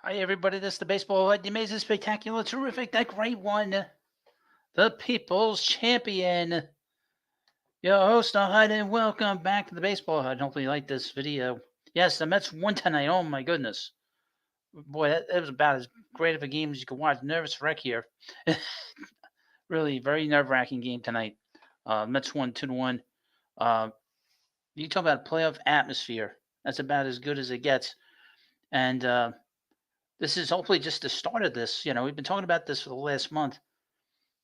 Hi, everybody. This is the baseball, the amazing, spectacular, terrific, that great one, the people's champion, your host, Hud, and welcome back to the baseball Hud. Hopefully, you like this video. Yes, the Mets won tonight. Oh, my goodness. Boy, that was about as great of a game as you could watch. Nervous wreck here. Really, very nerve wracking game tonight. Mets won 2-1. Uh, you talk about playoff atmosphere. That's about as good as it gets. And this is hopefully just the start of this. We've been talking about this for the last month.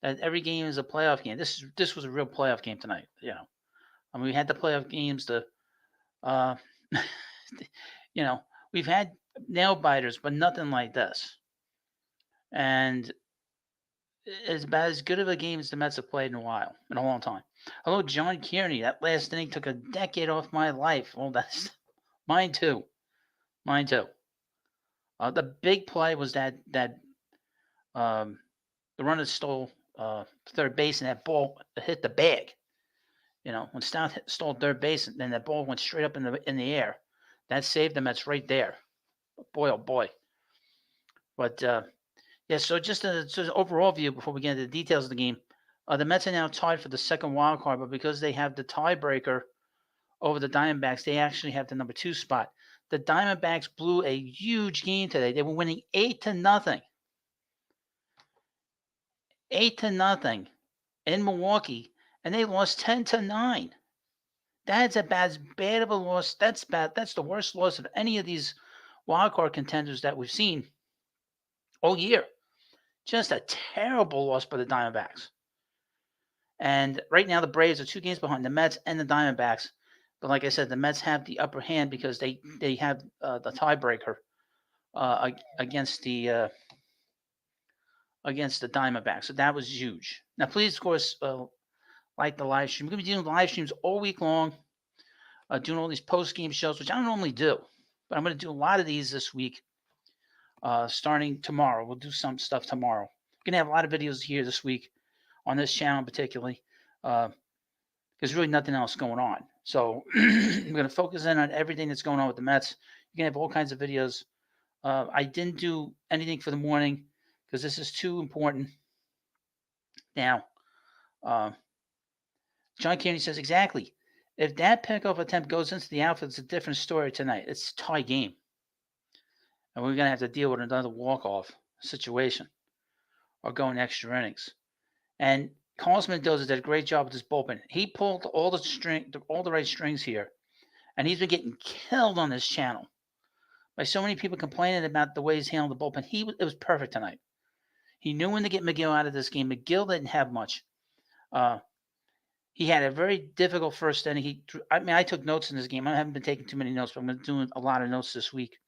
That every game is a playoff game. This was a real playoff game tonight. I mean, we had the playoff games. Uh, you know, we've had nail biters, but nothing like this. And it's about as good of a game as the Mets have played in a long time. Hello, John Kearney. That last inning took a decade off my life. Well, that's mine too. Mine too. The big play was that the runner stole third base and that ball hit the bag. When Stout stole third base, and then that ball went straight up in the air. That saved the Mets right there. Boy, oh boy. But yeah, so just an overall view before we get into the details of the game. The Mets are now tied for the second wild card, but because they have the tiebreaker over the Diamondbacks, they actually have the number 2 spot. The Diamondbacks blew a huge game today. They were winning 8-0. 8-0 in Milwaukee, and they lost 10-9. That's about as bad of a loss. That's bad. That's the worst loss of any of these wild card contenders that we've seen all year. Just a terrible loss by the Diamondbacks. And right now, the Braves are 2 games behind the Mets and the Diamondbacks. But like I said, the Mets have the upper hand because they have the tiebreaker against the Diamondbacks. So that was huge. Now, please, of course, like the live stream. We're going to be doing live streams all week long. Doing all these post-game shows, which I don't normally do. But I'm going to do a lot of these this week, starting tomorrow. We'll do some stuff tomorrow. We're going to have a lot of videos here this week on this channel particularly. There's really nothing else going on. So we're going to focus in on everything that's going on with the Mets. You're going to have all kinds of videos. I didn't do anything for the morning because this is too important. Now, John Kearney says, exactly. If that pickoff attempt goes into the outfield, it's a different story tonight. It's a tie game. And we're going to have to deal with another walk-off situation or going extra innings. And Carlos Mendoza did a great job with his bullpen. He pulled all the right strings here. And he's been getting killed on this channel by so many people complaining about the way he's handled the bullpen. It was perfect tonight. He knew when to get McGill out of this game. McGill didn't have much. He had a very difficult first inning. I took notes in this game. I haven't been taking too many notes, but I'm going to do a lot of notes this week.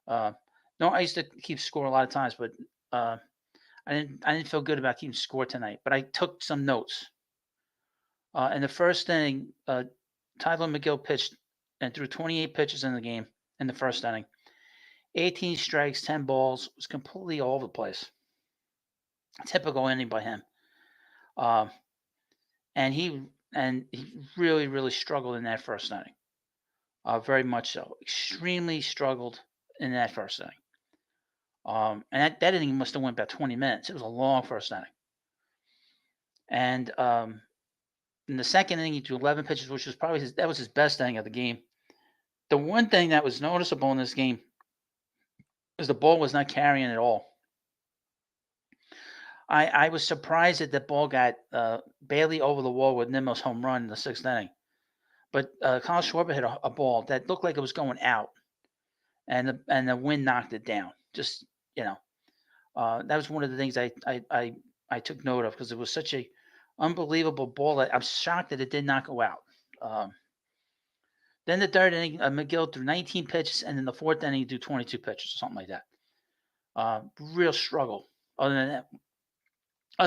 I used to keep score a lot of times, but I didn't feel good about keeping score tonight. But I took some notes. In the first inning, Tyler McGill pitched and threw 28 pitches in the game in the first inning. 18 strikes, 10 balls. It was completely all over the place. Typical inning by him. And he really, really struggled in that first inning. Very much so. Extremely struggled in that first inning. And that inning must have went about 20 minutes. It was a long first inning. And in the second inning, he threw 11 pitches, which was probably his best inning of the game. The one thing that was noticeable in this game is the ball was not carrying at all. I was surprised that the ball got barely over the wall with Nimmo's home run in the sixth inning. But Kyle Schwarber hit a ball that looked like it was going out, and the wind knocked it down. Just that was one of the things I took note of because it was such a unbelievable ball that I'm shocked that it did not go out. Then the third inning, McGill threw 19 pitches, and then the fourth inning, he threw 22 pitches or something like that. Real struggle. Other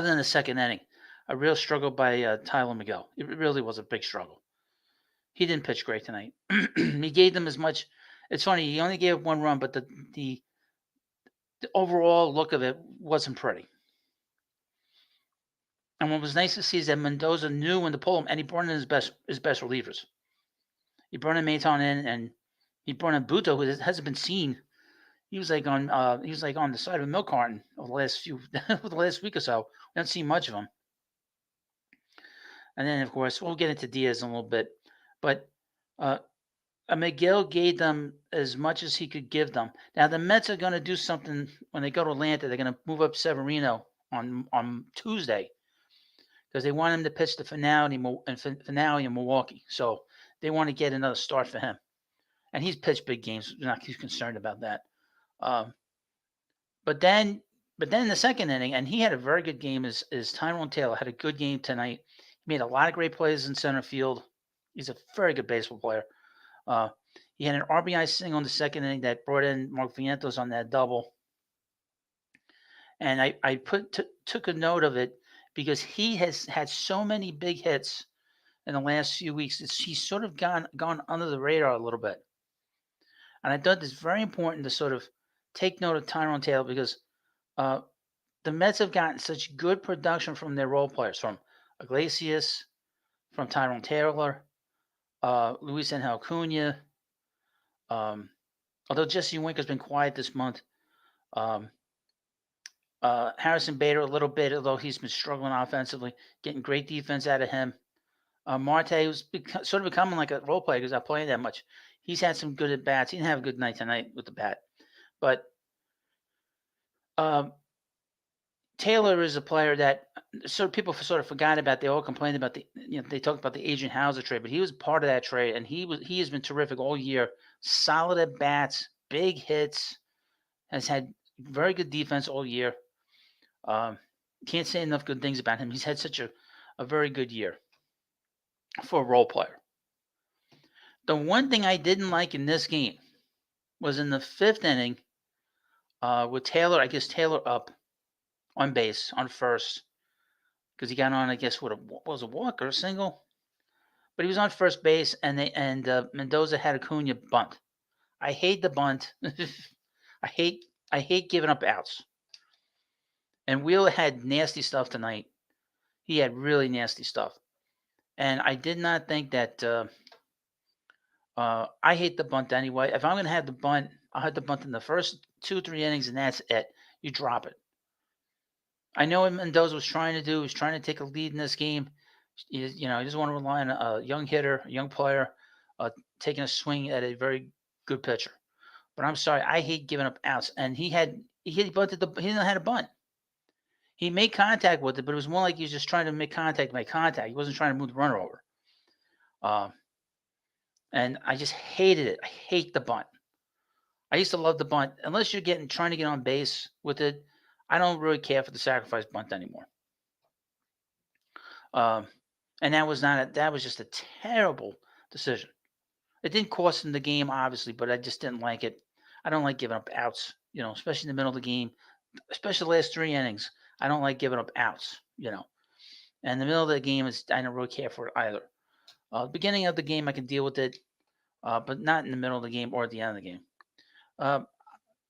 than the second inning, a real struggle by Tyler McGill. It really was a big struggle. He didn't pitch great tonight. He gave them as much. It's funny. He only gave 1 run, but the overall look of it wasn't pretty. And what was nice to see is that Mendoza knew when to pull him, and he brought in his best relievers. He brought in Maton in, and he brought in Buto, who hasn't been seen he was like on the side of a milk carton over the last over the last week or so. We don't see much of him. And then of course we'll get into Diaz in a little bit, but uh, Miguel gave them as much as he could give them. Now the Mets are going to do something when they go to Atlanta. They're going to move up Severino on Tuesday because they want him to pitch the finale in Milwaukee. So they want to get another start for him, and he's pitched big games. Not too concerned about that. Um, but then, in the second inning, and he had a very good game. Is Tyrone Taylor had a good game tonight. He made a lot of great plays in center field. He's a very good baseball player. Uh, he had an RBI single in the second inning that brought in Mark Vientos on that double. And I took a note of it because he has had so many big hits in the last few weeks. He's sort of gone under the radar a little bit. And I thought it's very important to sort of take note of Tyrone Taylor because the Mets have gotten such good production from their role players, from Iglesias, from Tyrone Taylor, Luis Angel Acuna. Although Jesse Winker's been quiet this month. Harrison Bader a little bit, although he's been struggling offensively, getting great defense out of him. Marte, who's sort of becoming like a role player because not playing that much. He's had some good at bats. He didn't have a good night tonight with the bat, but Taylor is a player that sort of people sort of forgot about. They all complained about they talked about the Agent Hauser trade, but he was part of that trade, and he has been terrific all year. Solid at bats, big hits, has had very good defense all year. Can't say enough good things about him. He's had such a very good year for a role player. The one thing I didn't like in this game was in the fifth inning with Taylor. I guess Taylor up on base on first because he got on. I guess what was a walk or a single, but he was on first base and Mendoza had Acuna bunt. I hate the bunt. I hate giving up outs. And Wheeler had nasty stuff tonight. He had really nasty stuff. And I did not think that I hate the bunt anyway. If I'm going to have the bunt, I'll have the bunt in the first 2-3 innings, and that's it. You drop it. I know what Mendoza was trying to do. He was trying to take a lead in this game. He doesn't want to rely on a young hitter, a young player, taking a swing at a very good pitcher. But I'm sorry, I hate giving up outs. And he bunted he didn't know how to bunt. He made contact with it, but it was more like he was just trying to make contact. He wasn't trying to move the runner over. And I just hated it. I hate the bunt. I used to love the bunt. Unless you're trying to get on base with it, I don't really care for the sacrifice bunt anymore. And that was just a terrible decision. It didn't cost him the game, obviously, but I just didn't like it. I don't like giving up outs, especially in the middle of the game, especially the last 3 innings. I don't like giving up outs, And the middle of the game I don't really care for it either. The beginning of the game, I can deal with it, but not in the middle of the game or at the end of the game.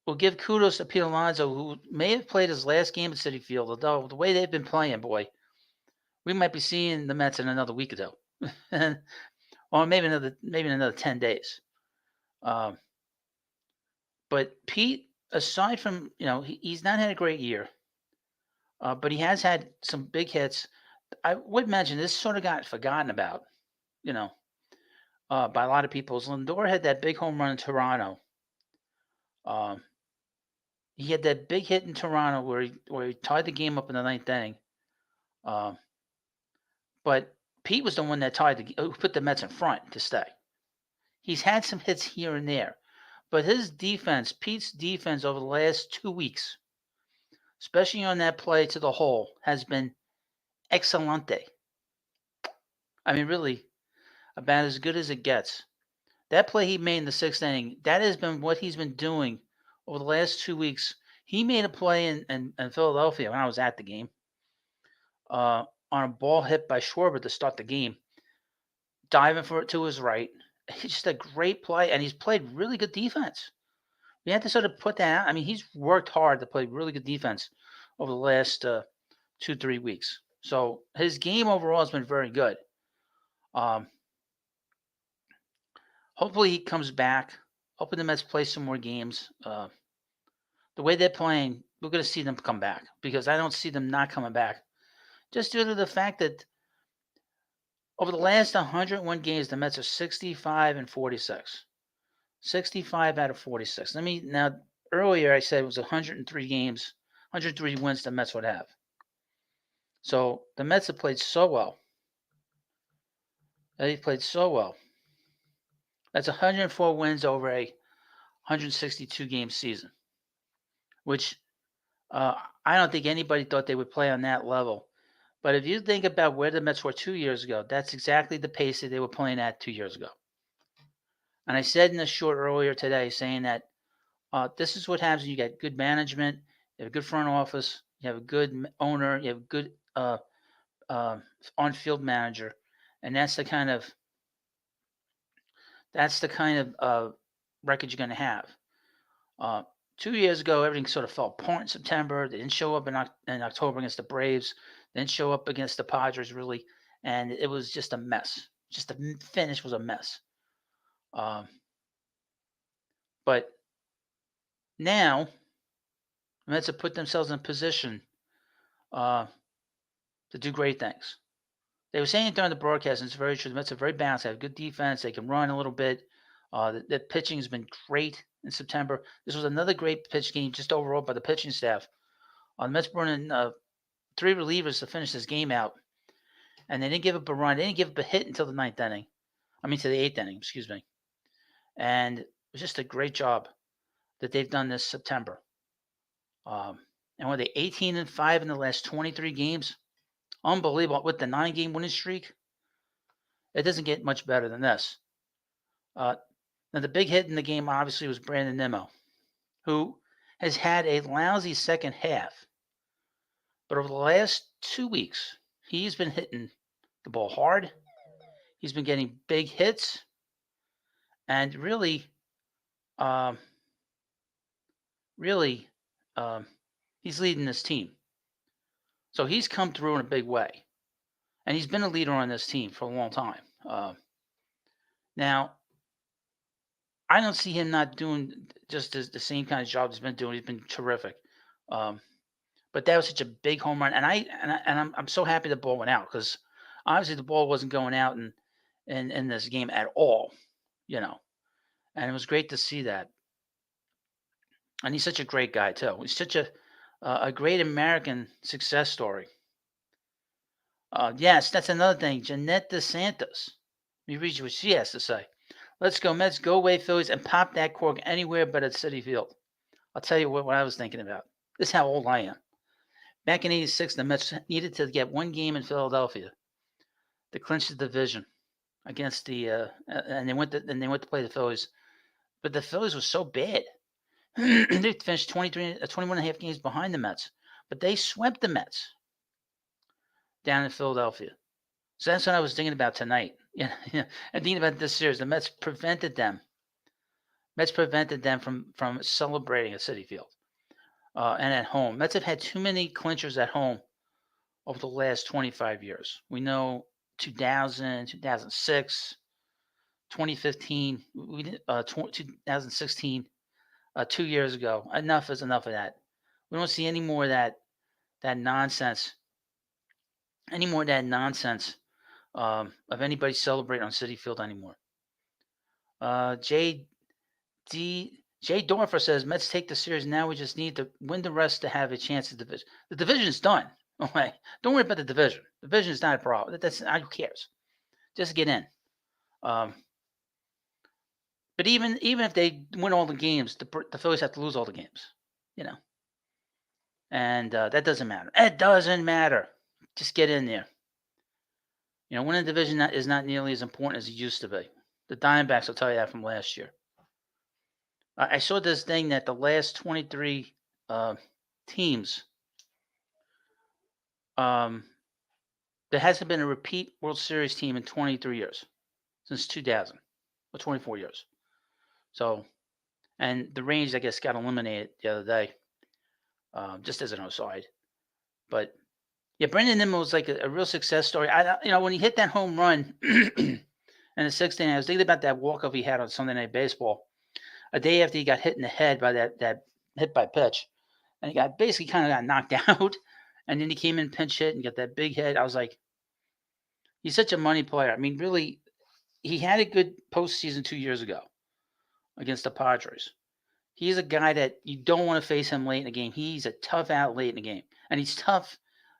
We'll give kudos to Pete Alonso, who may have played his last game at Citi Field, although the way they've been playing, boy, we might be seeing the Mets in another week or so, or maybe another 10 days. But Pete, aside from he's not had a great year, but he has had some big hits. I would mention this sort of got forgotten about, by a lot of people. Lindor had that big home run in Toronto. He had that big hit in Toronto where he tied the game up in the 9th inning. But Pete was the one that who put the Mets in front to stay. He's had some hits here and there, but Pete's defense over the last 2 weeks, especially on that play to the hole, has been excelente. I mean, really, about as good as it gets. That play he made in the 6th inning, that has been what he's been doing over the last 2 weeks. He made a play in Philadelphia when I was at the game on a ball hit by Schwarber to start the game, diving for it to his right. It's just a great play, and he's played really good defense. We had to sort of put that out. I mean, he's worked hard to play really good defense over the last 2-3 weeks. So his game overall has been very good. Hopefully he comes back. Hoping the Mets play some more games. the way they're playing, we're going to see them come back because I don't see them not coming back. Just due to the fact that over the last 101 games, the Mets are 65 and 46. 65 out of 46. Earlier I said it was 103 games, 103 wins the Mets would have. So the Mets have played so well. They've played so well. That's 104 wins over a 162 game season, which I don't think anybody thought they would play on that level. But if you think about where the Mets were 2 years ago, that's exactly the pace that they were playing at 2 years ago. And I said in a short earlier today saying that this is what happens when you get good management, you have a good front office, you have a good owner, you have a good on-field manager, and that's the kind of record you're going to have. 2 years ago, everything sort of fell apart in September. They didn't show up in October against the Braves. They didn't show up against the Padres, really. And it was just a mess. Just the finish was a mess. But now, the Mets have put themselves in a position to do great things. They were saying it during the broadcast, and it's very true. The Mets are very balanced. They have good defense. They can run a little bit. The pitching has been great in September. This was another great pitch game just overall by the pitching staff. The Mets brought in 3 relievers to finish this game out, and they didn't give up a run. They didn't give up a hit until the 9th inning. To the 8th inning, excuse me. And it was just a great job that they've done this September. And were they 18-5 in the last 23 games? Unbelievable. With the 9-game winning streak, it doesn't get much better than this. Now, the big hit in the game obviously was Brandon Nimmo, who has had a lousy second half. But over the last 2 weeks, he's been hitting the ball hard. He's been getting big hits. And really, he's leading this team. So he's come through in a big way. And he's been a leader on this team for a long time. Now, I don't see him not doing just the same kind of job he's been doing. He's been terrific. But that was such a big home run, and I'm so happy the ball went out because obviously the ball wasn't going out in this game at all, And it was great to see that. And he's such a great guy too. He's such a great American success story. Yes, that's another thing. Jeanette DeSantis. Let me read you what she has to say. Let's go Mets, go away Phillies, and pop that cork anywhere but at Citi Field. I'll tell you what I was thinking about. This is how old I am. Back in '86, the Mets needed to get one game in Philadelphia to clinch the division against and they went to play the Phillies. But the Phillies were so bad. They finished 21 and a half games behind the Mets. But they swept the Mets down in Philadelphia. So that's what I was thinking about tonight. And thinking about this series. The Mets prevented them from celebrating at Citi Field and at home. Mets have had too many clinchers at home over the last 25 years. We know 2000, 2006, 2015, 2016, 2 years ago. Enough is enough of that. We don't see any more of that nonsense. Any more of that nonsense of anybody celebrating on Citi Field anymore. Jay Dorfer says, Mets take the series. Now we just need to win the rest to have a chance at the division. The division is done. Okay. Don't worry about the division. The division is not a problem. Who cares? Just get in. But even if they win all the games, the Phillies have to lose all the games. And that doesn't matter. It doesn't matter. Just get in there. Winning the division is not nearly as important as it used to be. The Diamondbacks will tell you that from last year. I saw this thing that the last 23 teams, there hasn't been a repeat World Series team in 23 years, since 2000, or 24 years. So, and the Rangers, I guess, got eliminated the other day, just as an aside. But yeah, Brandon Nimmo was like a real success story. When he hit that home run in the 6th inning, I was thinking about that walk-off he had on Sunday Night Baseball. A day after he got hit in the head by that hit by pitch, and he got basically kind of got knocked out, and then he came in pinch hit and got that big hit. I was like, he's such a money player. I mean, really, he had a good postseason 2 years ago against the Padres. He's a guy that you don't want to face him late in the game. He's a tough out late in the game, and he's tough.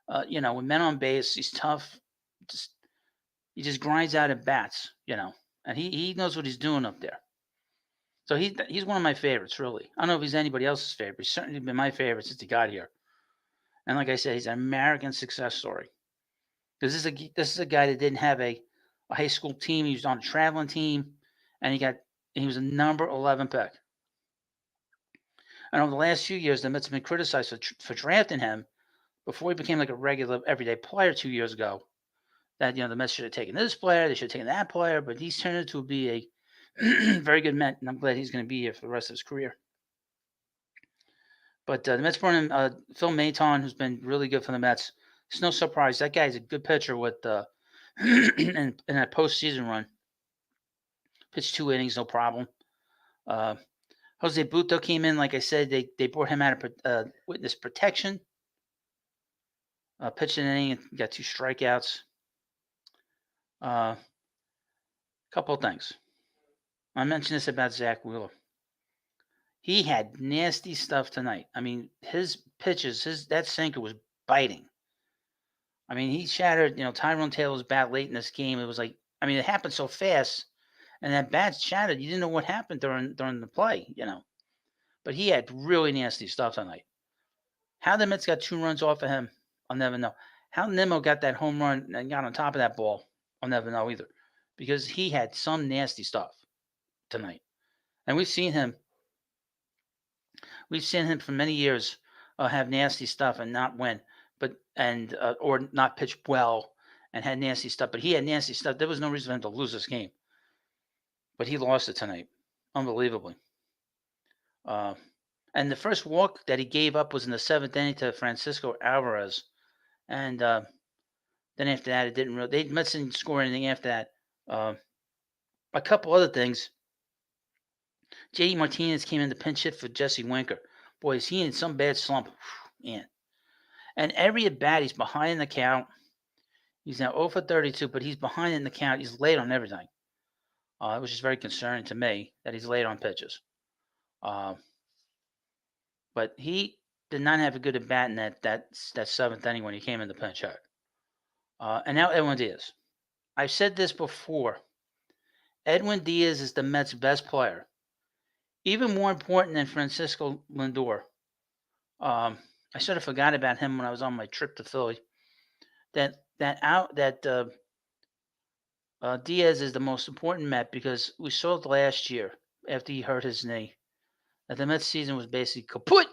With men on base, he's tough. Just he just grinds out at bats. And he knows what he's doing up there. So he's one of my favorites, really. I don't know if he's anybody else's favorite. He's certainly been my favorite since he got here. And like I said, he's an American success story. Because this is a guy that didn't have a high school team. He was on a traveling team, and he was a number 11 pick. And over the last few years, the Mets have been criticized for drafting him before he became like a regular everyday player 2 years ago. That the Mets should have taken this player, they should have taken that player, but he's turned into be a very good Met, and I'm glad he's going to be here for the rest of his career. But the Mets brought in Phil Maton, who's been really good for the Mets. It's no surprise. That guy's a good pitcher with in that postseason run. Pitched 2 innings, no problem. Jose Buto came in, like I said, they brought him out of witness protection. Pitched an inning and got 2 strikeouts. Couple of things. I mentioned this about Zach Wheeler. He had nasty stuff tonight. I mean, his pitches, that sinker was biting. I mean, he shattered, Tyrone Taylor's bat late in this game. It was like, it happened so fast, and that bat shattered. You didn't know what happened during the play, But he had really nasty stuff tonight. How the Mets got 2 runs off of him, I'll never know. How Nimmo got that home run and got on top of that ball, I'll never know either. Because he had some nasty stuff tonight. And we've seen him for many years have nasty stuff and not win, or not pitch well and had nasty stuff. But he had nasty stuff. There was no reason for him to lose this game. But he lost it tonight, unbelievably. And the first walk that he gave up was in the 7th inning to Francisco Alvarez. And then after that, it didn't really. They Mets didn't score anything after that. A couple other things. J.D. Martinez came in to pinch hit for Jesse Winker. Boy, is he in some bad slump. Man. And every at bat, he's behind in the count. He's now 0 for 32, but he's behind in the count. He's late on everything, which is very concerning to me that he's late on pitches. But he did not have a good at bat in that 7th inning when he came in the pinch hit. And now Edwin Diaz. I've said this before. Edwin Diaz is the Mets' best player. Even more important than Francisco Lindor. I sort of forgot about him when I was on my trip to Philly. Diaz is the most important Met because we saw it last year after he hurt his knee that the Mets season was basically kaput.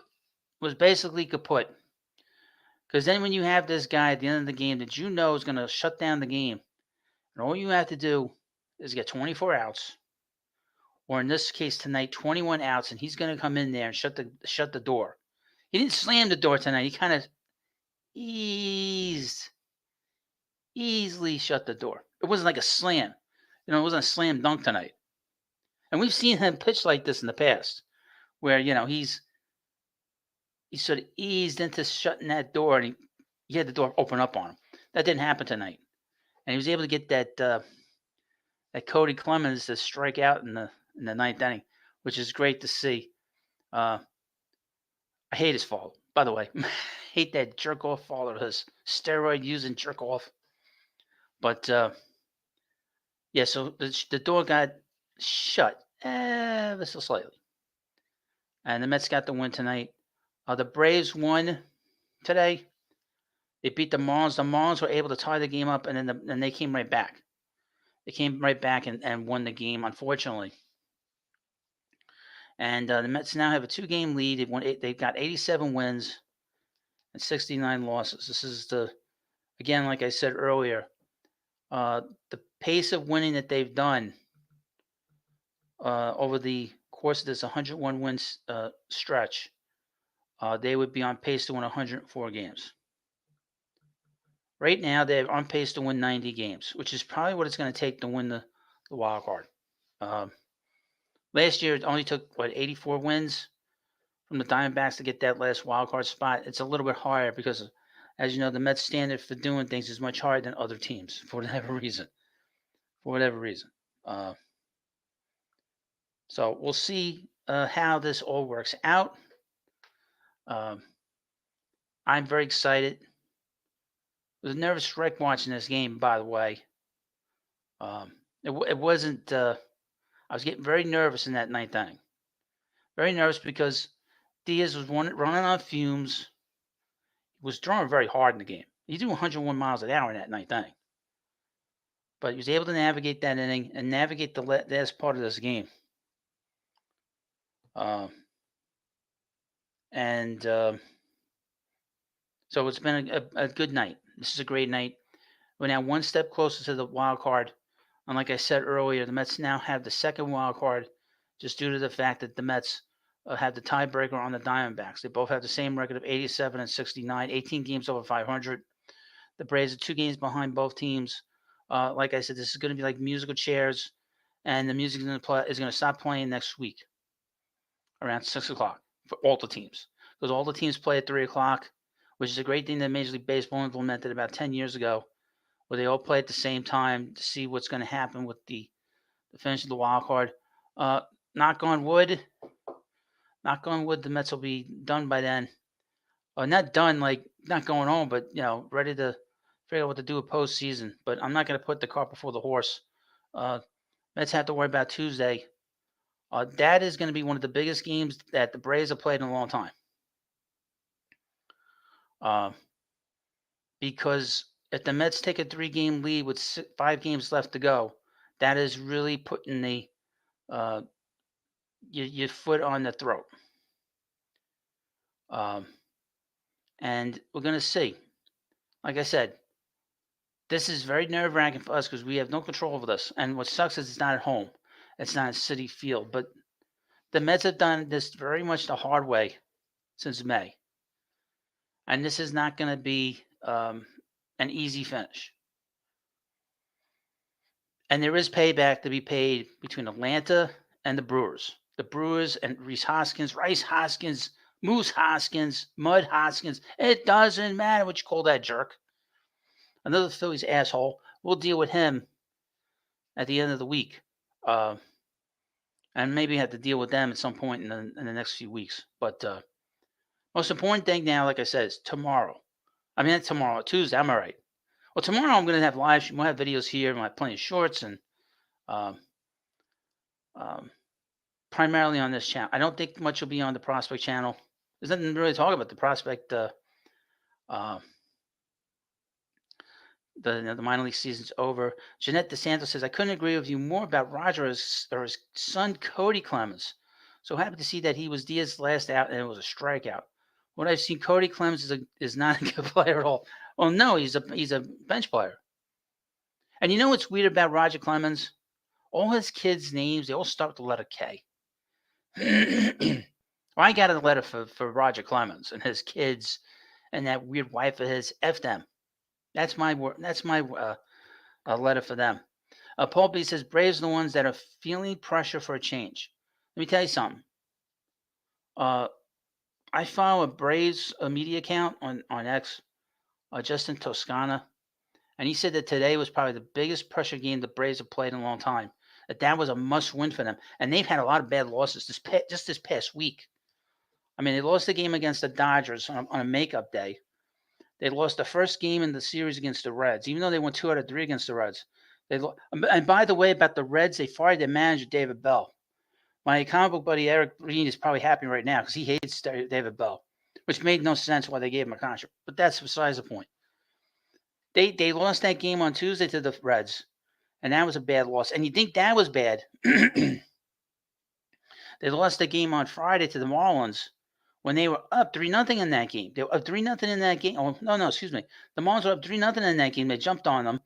Because then when you have this guy at the end of the game that you know is going to shut down the game, and all you have to do is get 24 outs, or in this case tonight, 21 outs, and he's going to come in there and shut the door. He didn't slam the door tonight. He kind of easily shut the door. It wasn't like a slam. It wasn't a slam dunk tonight. And we've seen him pitch like this in the past, where he sort of eased into shutting that door, and he had the door open up on him. That didn't happen tonight, and he was able to get that Cody Clemens to strike out in the 9th inning, which is great to see. I hate his fall, by the way. Hate that jerk off fall of his steroid using jerk off. But yeah, so the door got shut ever so slightly, and the Mets got the win tonight. The Braves won today. They beat the Marlins. The Marlins were able to tie the game up, and then they came right back. They came right back and won the game, unfortunately. And the Mets now have a 2-game lead. They've got 87 wins and 69 losses. This is again, like I said earlier, the pace of winning that they've done over the course of this 101 wins stretch. They would be on pace to win 104 games. Right now, they're on pace to win 90 games, which is probably what it's going to take to win the wild card. Last year, it only took, 84 wins from the Diamondbacks to get that last wild card spot. It's a little bit higher because, as you know, the Mets' standard for doing things is much higher than other teams for whatever reason. For whatever reason. So we'll see how this all works out. I'm very excited. It was a nervous wreck watching this game, by the way. It wasn't. I was getting very nervous in that ninth inning. Very nervous because Diaz was running on fumes. He was throwing very hard in the game. He threw 101 miles an hour in that ninth inning. But he was able to navigate that inning and navigate the last part of this game. So it's been a good night. This is a great night. We're now one step closer to the wild card. And like I said earlier, the Mets now have the second wild card just due to the fact that the Mets have the tiebreaker on the Diamondbacks. They both have the same record of 87 and 69, 18 games over 500. The Braves are 2 games behind both teams. Like I said, this is going to be like musical chairs, and the music is going to stop playing next week around 6 o'clock for all the teams. Because all the teams play at 3 o'clock, which is a great thing that Major League Baseball implemented about 10 years ago, where they all play at the same time to see what's going to happen with the finish of the wild card. Knock on wood, the Mets will be done by then. Not done, like not going home, but ready to figure out what to do with postseason. But I'm not going to put the cart before the horse. Mets have to worry about Tuesday. That is going to be one of the biggest games that the Braves have played in a long time. Because if the Mets take a 3-game lead with 5 games left to go, that is really putting the your foot on the throat. And we're going to see. Like I said, this is very nerve-wracking for us because we have no control over this. And what sucks is it's not at home. It's not a city field. But the Mets have done this very much the hard way since May. And this is not going to be an easy finish. And there is payback to be paid between Atlanta and the Brewers. The Brewers and Rice Hoskins, Moose Hoskins, Mud Hoskins. It doesn't matter what you call that jerk. Another Phillies asshole. We'll deal with him at the end of the week. And maybe have to deal with them at some point in the next few weeks. But most important thing now, like I said, is tomorrow. I mean, not tomorrow, Tuesday. I'm all right. Well, tomorrow I'm going to have live. We'll have videos here. We'll have plenty of shorts and primarily on this channel. I don't think much will be on the Prospect channel. There's nothing to really talk about the Prospect. The minor league season's over. Jeanette DeSanto says, I couldn't agree with you more about Roger or his son, Cody Clemens. So happy to see that he was Diaz's last out and it was a strikeout. What I've seen, Cody Clemens is not a good player at all. Well, no, he's a bench player. And you know what's weird about Roger Clemens? All his kids' names, they all start with the letter K. I got a letter for Roger Clemens and his kids and that weird wife of his. F them. That's my letter for them. Paul B says, Braves are the ones that are feeling pressure for a change. Let me tell you something. I follow a Braves media account on X, Justin Toscana, and he said that today was probably the biggest pressure game the Braves have played in a long time. That was a must-win for them. And they've had a lot of bad losses this past week. I mean, they lost the game against the Dodgers on a makeup day. They lost the first game in the series against the Reds, even though they won 2 out of 3 against the Reds. And by the way, about the Reds, they fired their manager, David Bell. My comic book buddy, Eric Green, is probably happy right now because he hates David Bell, which made no sense why they gave him a contract. But that's besides the point. They lost that game on Tuesday to the Reds, and that was a bad loss. And you think that was bad. They lost the game on Friday to the Marlins when they were up 3-0 in that game. They were up 3-0 in that game. Oh, no, excuse me. The Marlins were up 3-0 in that game. They jumped on them,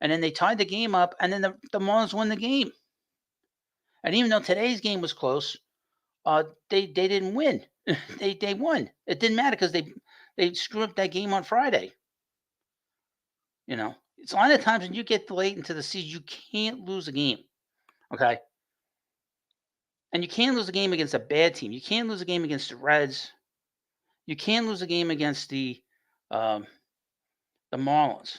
and then they tied the game up, and then the Marlins won the game. And even though today's game was close, they didn't win. they won. It didn't matter because they screwed up that game on Friday. It's a lot of times when you get late into the season, you can't lose a game. Okay. And you can't lose a game against a bad team. You can't lose a game against the Reds. You can't lose a game against um, the Marlins.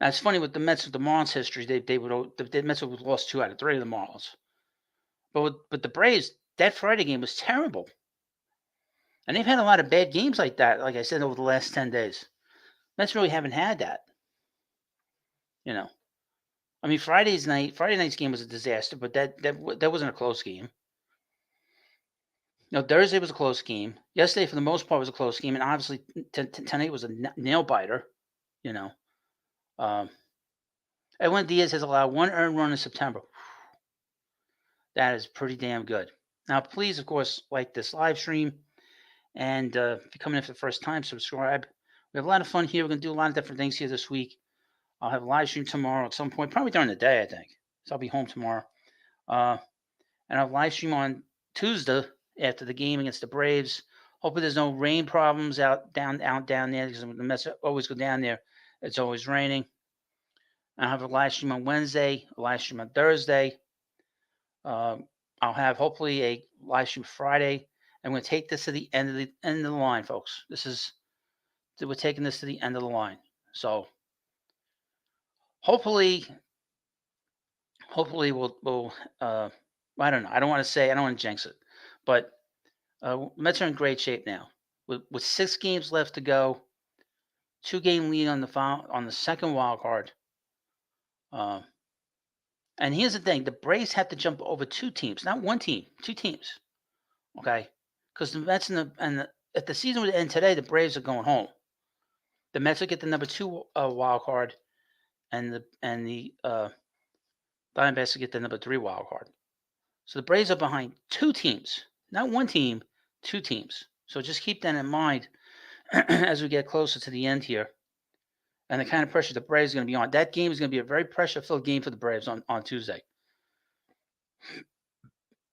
Now, it's funny with the Mets, with the Marlins history, the Mets would have lost 2 out of 3 of the Marlins. But the Braves, that Friday game was terrible. And they've had a lot of bad games like that, like I said, over the last 10 days. Mets really haven't had that. You know, I mean, Friday night's game was a disaster, but that wasn't a close game. Thursday was a close game. Yesterday, for the most part, was a close game, and obviously tonight was a nail biter. You know, um, Edwin Diaz has allowed 1 earned run in September. That is pretty damn good. Now, please, of course, like this live stream, and if you're coming in for the first time, subscribe. We have a lot of fun here. We're going to do a lot of different things here this week. I'll have a live stream tomorrow at some point, probably during the day, I think. So I'll be home tomorrow. And I'll live stream on Tuesday after the game against the Braves. Hopefully there's no rain problems down there, because the Mets always go down there. It's always raining. I'll have a live stream on Wednesday, a live stream on Thursday. I'll have hopefully a live stream Friday. I'm going to take this to the end of the line, folks. We're taking this to the end of the line. So hopefully we'll I don't know. I don't want to jinx it, but Mets are in great shape now. With 6 games left to go, 2-game lead on the second wild card. And here's the thing: the Braves have to jump over 2 teams, not 1 team, 2 teams. Okay, because the Mets if the season would end today, the Braves are going home. The Mets will get the number 2 wild card, and the Diamondbacks will get the number 3 wild card. So the Braves are behind 2 teams, not 1 team, 2 teams. So just keep that in mind as we get closer to the end here, and the kind of pressure the Braves are going to be on. That game is going to be a very pressure-filled game for the Braves on Tuesday.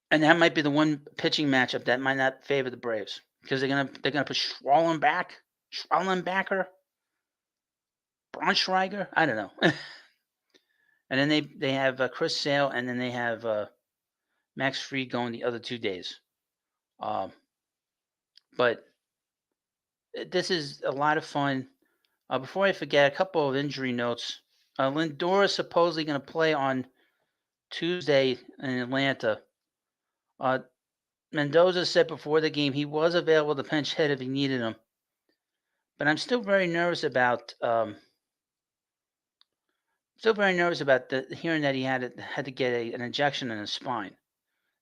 And that might be the one pitching matchup that might not favor the Braves, because they're gonna put Schwallenbacher, Braunschweiger. I don't know. And then they have Chris Sale, and then they have Max Fried going the other 2 days. But this is a lot of fun. Before I forget, a couple of injury notes. Lindor is supposedly going to play on Tuesday in Atlanta. Mendoza said before the game he was available to pinch hit if he needed him. But I'm still very nervous about hearing that he had to get an injection in his spine.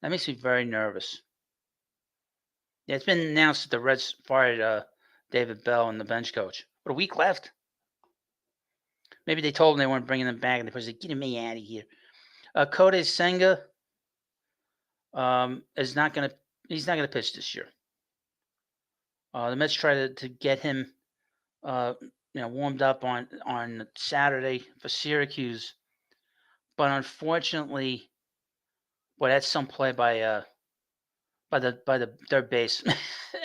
That makes me very nervous. Yeah, it's been announced that the Reds fired David Bell and the bench coach. But a week left. Maybe they told him they weren't bringing him back, and the person said, "Get me out of here." Kodai Senga is not going to. He's not going to pitch this year. The Mets tried to get him, warmed up on Saturday for Syracuse, but unfortunately, that's some play by the third base.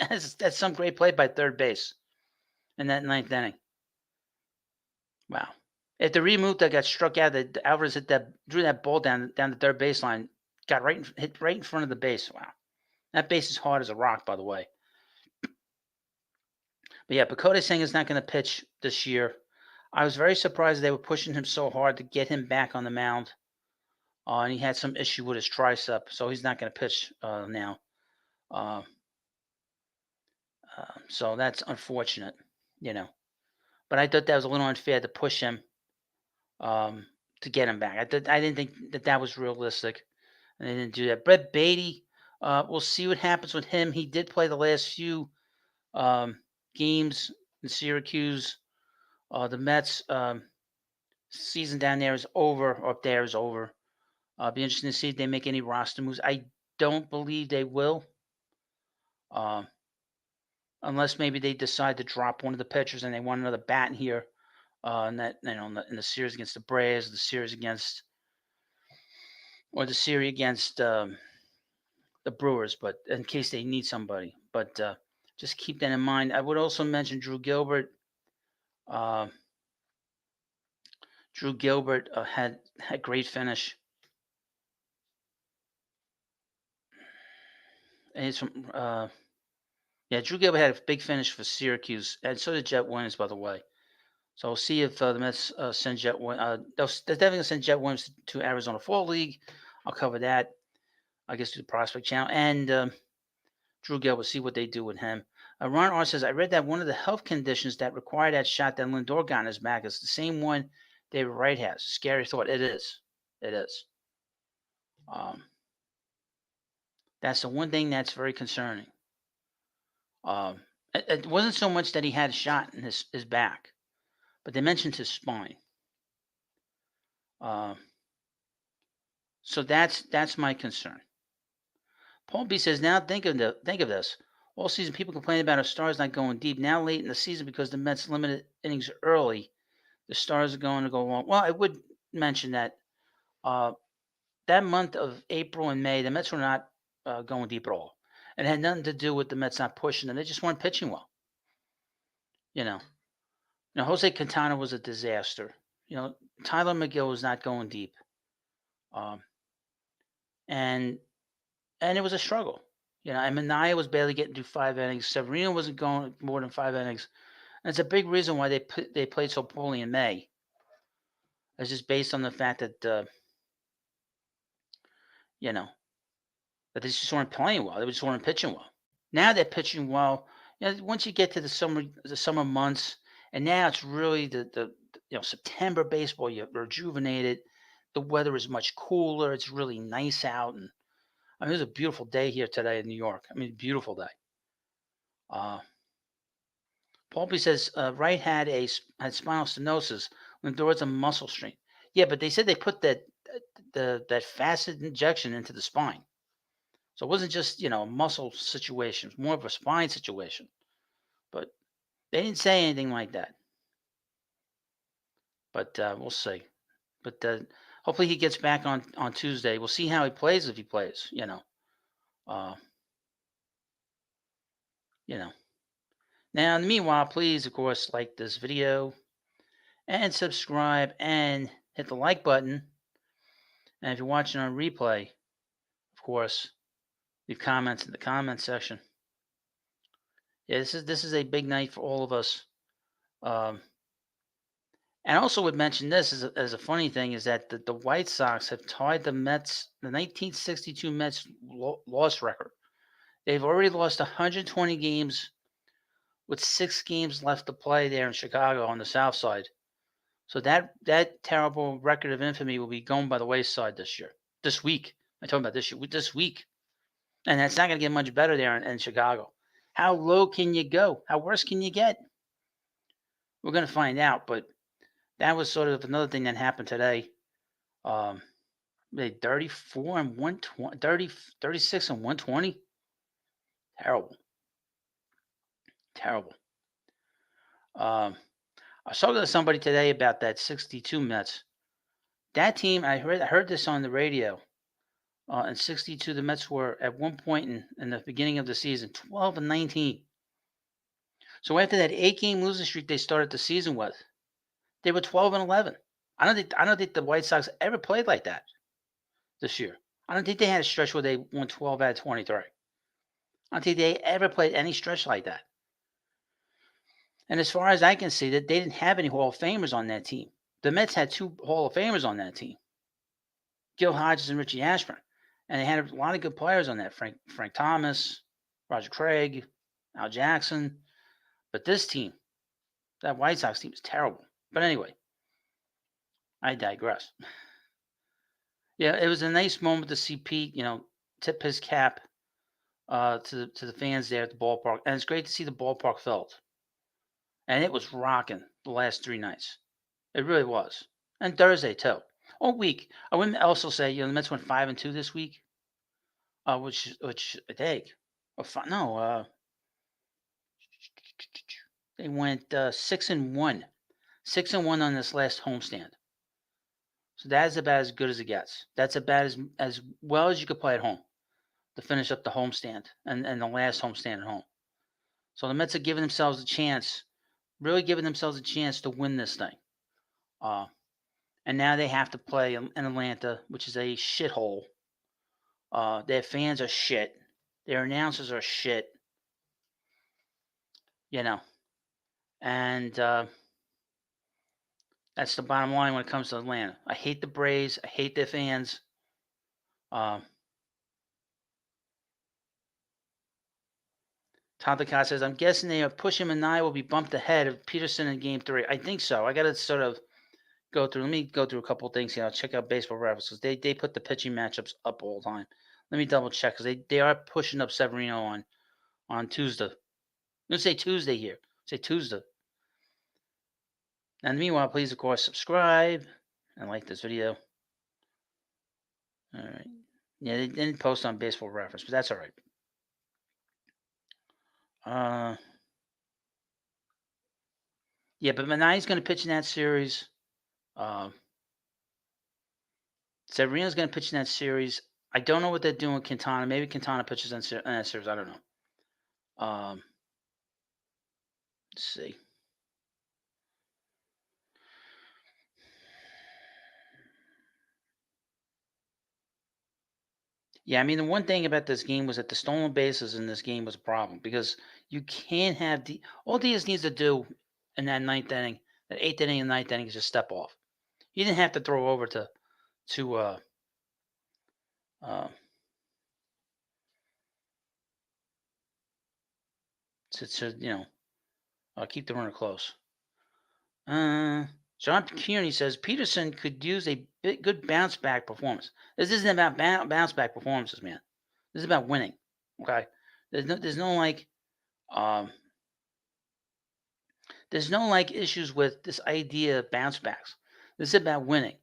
that's some great play by third base in that 9th inning. Wow. If the Remuta got struck out, Alvarez drew that ball down the third baseline, got hit right in front of the base. Wow. That base is hard as a rock, by the way. But yeah, Kodai Senga is not going to pitch this year. I was very surprised they were pushing him so hard to get him back on the mound. And he had some issue with his tricep, so he's not going to pitch now. So that's unfortunate, But I thought that was a little unfair to push him to get him back. I didn't think that was realistic, and they didn't do that. Brett Beatty, we'll see what happens with him. He did play the last few games in Syracuse. The Mets season down there is over, or up there is over. Be interesting to see if they make any roster moves. I don't believe they will, unless maybe they decide to drop one of the pitchers and they want another bat in here. In the series against the Braves, the series against the Brewers, but in case they need somebody. But just keep that in mind. I would also mention Drew Gilbert. Drew Gilbert had great finish. And he's from Drew Gilbert had a big finish for Syracuse, and so did Jet Williams, by the way. So we'll see if the Mets send Jet. They're definitely gonna send Jet Williams to Arizona Fall League. I'll cover that. I guess through the Prospect Channel and Drew Gilbert. See what they do with him. Ron R says I read that one of the health conditions that require that shot that Lindor got in his back is the same one David Wright has. Scary thought. It is. It is. That's the one thing that's very concerning. It wasn't so much that he had a shot in his back, but they mentioned his spine. So that's my concern. Paul B says, now think of this. All season people complain about our stars not going deep. Now late in the season because the Mets limited innings early, the stars are going to go long. Well, I would mention that that month of April and May, the Mets were not going deep at all. It had nothing to do with the Mets not pushing them. They just weren't pitching well. Jose Quintana was a disaster. Tyler McGill was not going deep. And it was a struggle. And Manaea was barely getting through 5 innings. Severino wasn't going more than 5 innings. And it's a big reason why they played so poorly in May. It's just based on the fact that that they just weren't playing well. They just weren't pitching well. Now they're pitching well. Once you get to the summer months, and now it's really the September baseball. You're rejuvenated. The weather is much cooler. It's really nice out, and it was a beautiful day here today in New York. Beautiful day. Paul B says Wright had spinal stenosis. Lindor's a muscle strain. Yeah, but they said they put that facet injection into the spine. So it wasn't just, a muscle situation. It was more of a spine situation. But they didn't say anything like that. But we'll see. But hopefully he gets back on Tuesday. We'll see how he plays if he plays, Now, meanwhile, please, of course, like this video and subscribe and hit the like button. And if you're watching on replay, of course, leave comments in the comment section. Yeah, this is a big night for all of us. And I also would mention this as a funny thing is that the White Sox have tied the Mets, the 1962 Mets loss record. They've already lost 120 games with 6 games left to play there in Chicago on the South Side. So that terrible record of infamy will be going by the wayside this week. I'm talking about this week. And that's not going to get much better there in Chicago. How low can you go? How worse can you get? We're going to find out. But that was sort of another thing that happened today. They 34 and 120, 36 and 120. Terrible. I was talking to somebody today about that 62 Mets. That team, I heard this on the radio. In 62, the Mets were at one point in the beginning of the season 12 and 19. So after that 8-game losing streak they started the season with, they were 12 and 11. I don't think the White Sox ever played like that this year. I don't think they had a stretch where they won 12 out of 23. I don't think they ever played any stretch like that. And as far as I can see, that they didn't have any Hall of Famers on that team. The Mets had 2 Hall of Famers on that team, Gil Hodges and Richie Ashburn. And they had a lot of good players on that, Frank Thomas, Roger Craig, Al Jackson. But this team, that White Sox team, is terrible. But anyway, I digress. Yeah, it was a nice moment to see Pete, tip his cap to the fans there at the ballpark. And it's great to see the ballpark filled. And it was rocking the last 3 nights. It really was. And Thursday, too. All week. I wouldn't also say, the Mets went 5-2 this week. Which I think. They went 6-1. 6-1 on this last homestand. So that is about as good as it gets. That's about as well as you could play at home to finish up the homestand and the last homestand at home. So the Mets are giving themselves a chance, really giving themselves a chance to win this thing. And now they have to play in Atlanta, which is a shithole. Their fans are shit. Their announcers are shit. And that's the bottom line when it comes to Atlanta. I hate the Braves. I hate their fans. Um, Tom DeCott says, I'm guessing they are pushing Manaea will be bumped ahead of Peterson in Game 3. I think so. I got to sort of go through. Let me go through a couple of things here. I'll check out Baseball Reference because they put the pitching matchups up all the time. Let me double check because they are pushing up Severino on Tuesday. I'm going to say Tuesday here. Say Tuesday. And meanwhile, please, of course, subscribe and like this video. All right. Yeah, they didn't post on Baseball Reference, but that's all right. Yeah, but Manaea's going to pitch in that series. Severino's going to pitch in that series. I don't know what they're doing with Quintana. Maybe Quintana pitches in that series. I don't know. Let's see. Yeah, I mean, the one thing about this game was that the stolen bases in this game was a problem because you can't have all Diaz needs to do in that ninth inning, that eighth inning and ninth inning is just step off. He didn't have to throw over to keep the runner close. John Kearney says Peterson could use a good bounce back performance. This isn't about bounce back performances, man. This is about winning. Okay, there's no issues with this idea of bounce backs. This is about winning.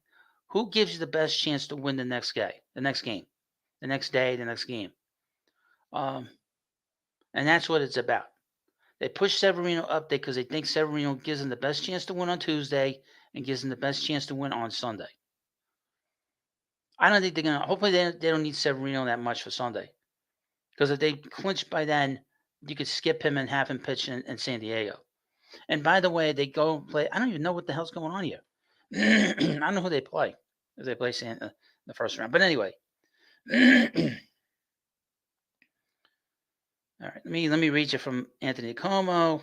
Who gives you the best chance to win the next game, the next day, the next game? And that's what it's about. They push Severino up there because they think Severino gives them the best chance to win on Tuesday and gives them the best chance to win on Sunday. I don't think they're going to. Hopefully, they don't need Severino that much for Sunday. Because if they clinch by then, you could skip him and have him pitch in San Diego. And by the way, they go play. I don't even know what the hell's going on here. I don't know who they play. If they play the first round. But anyway. All right, let me read you from Anthony Como.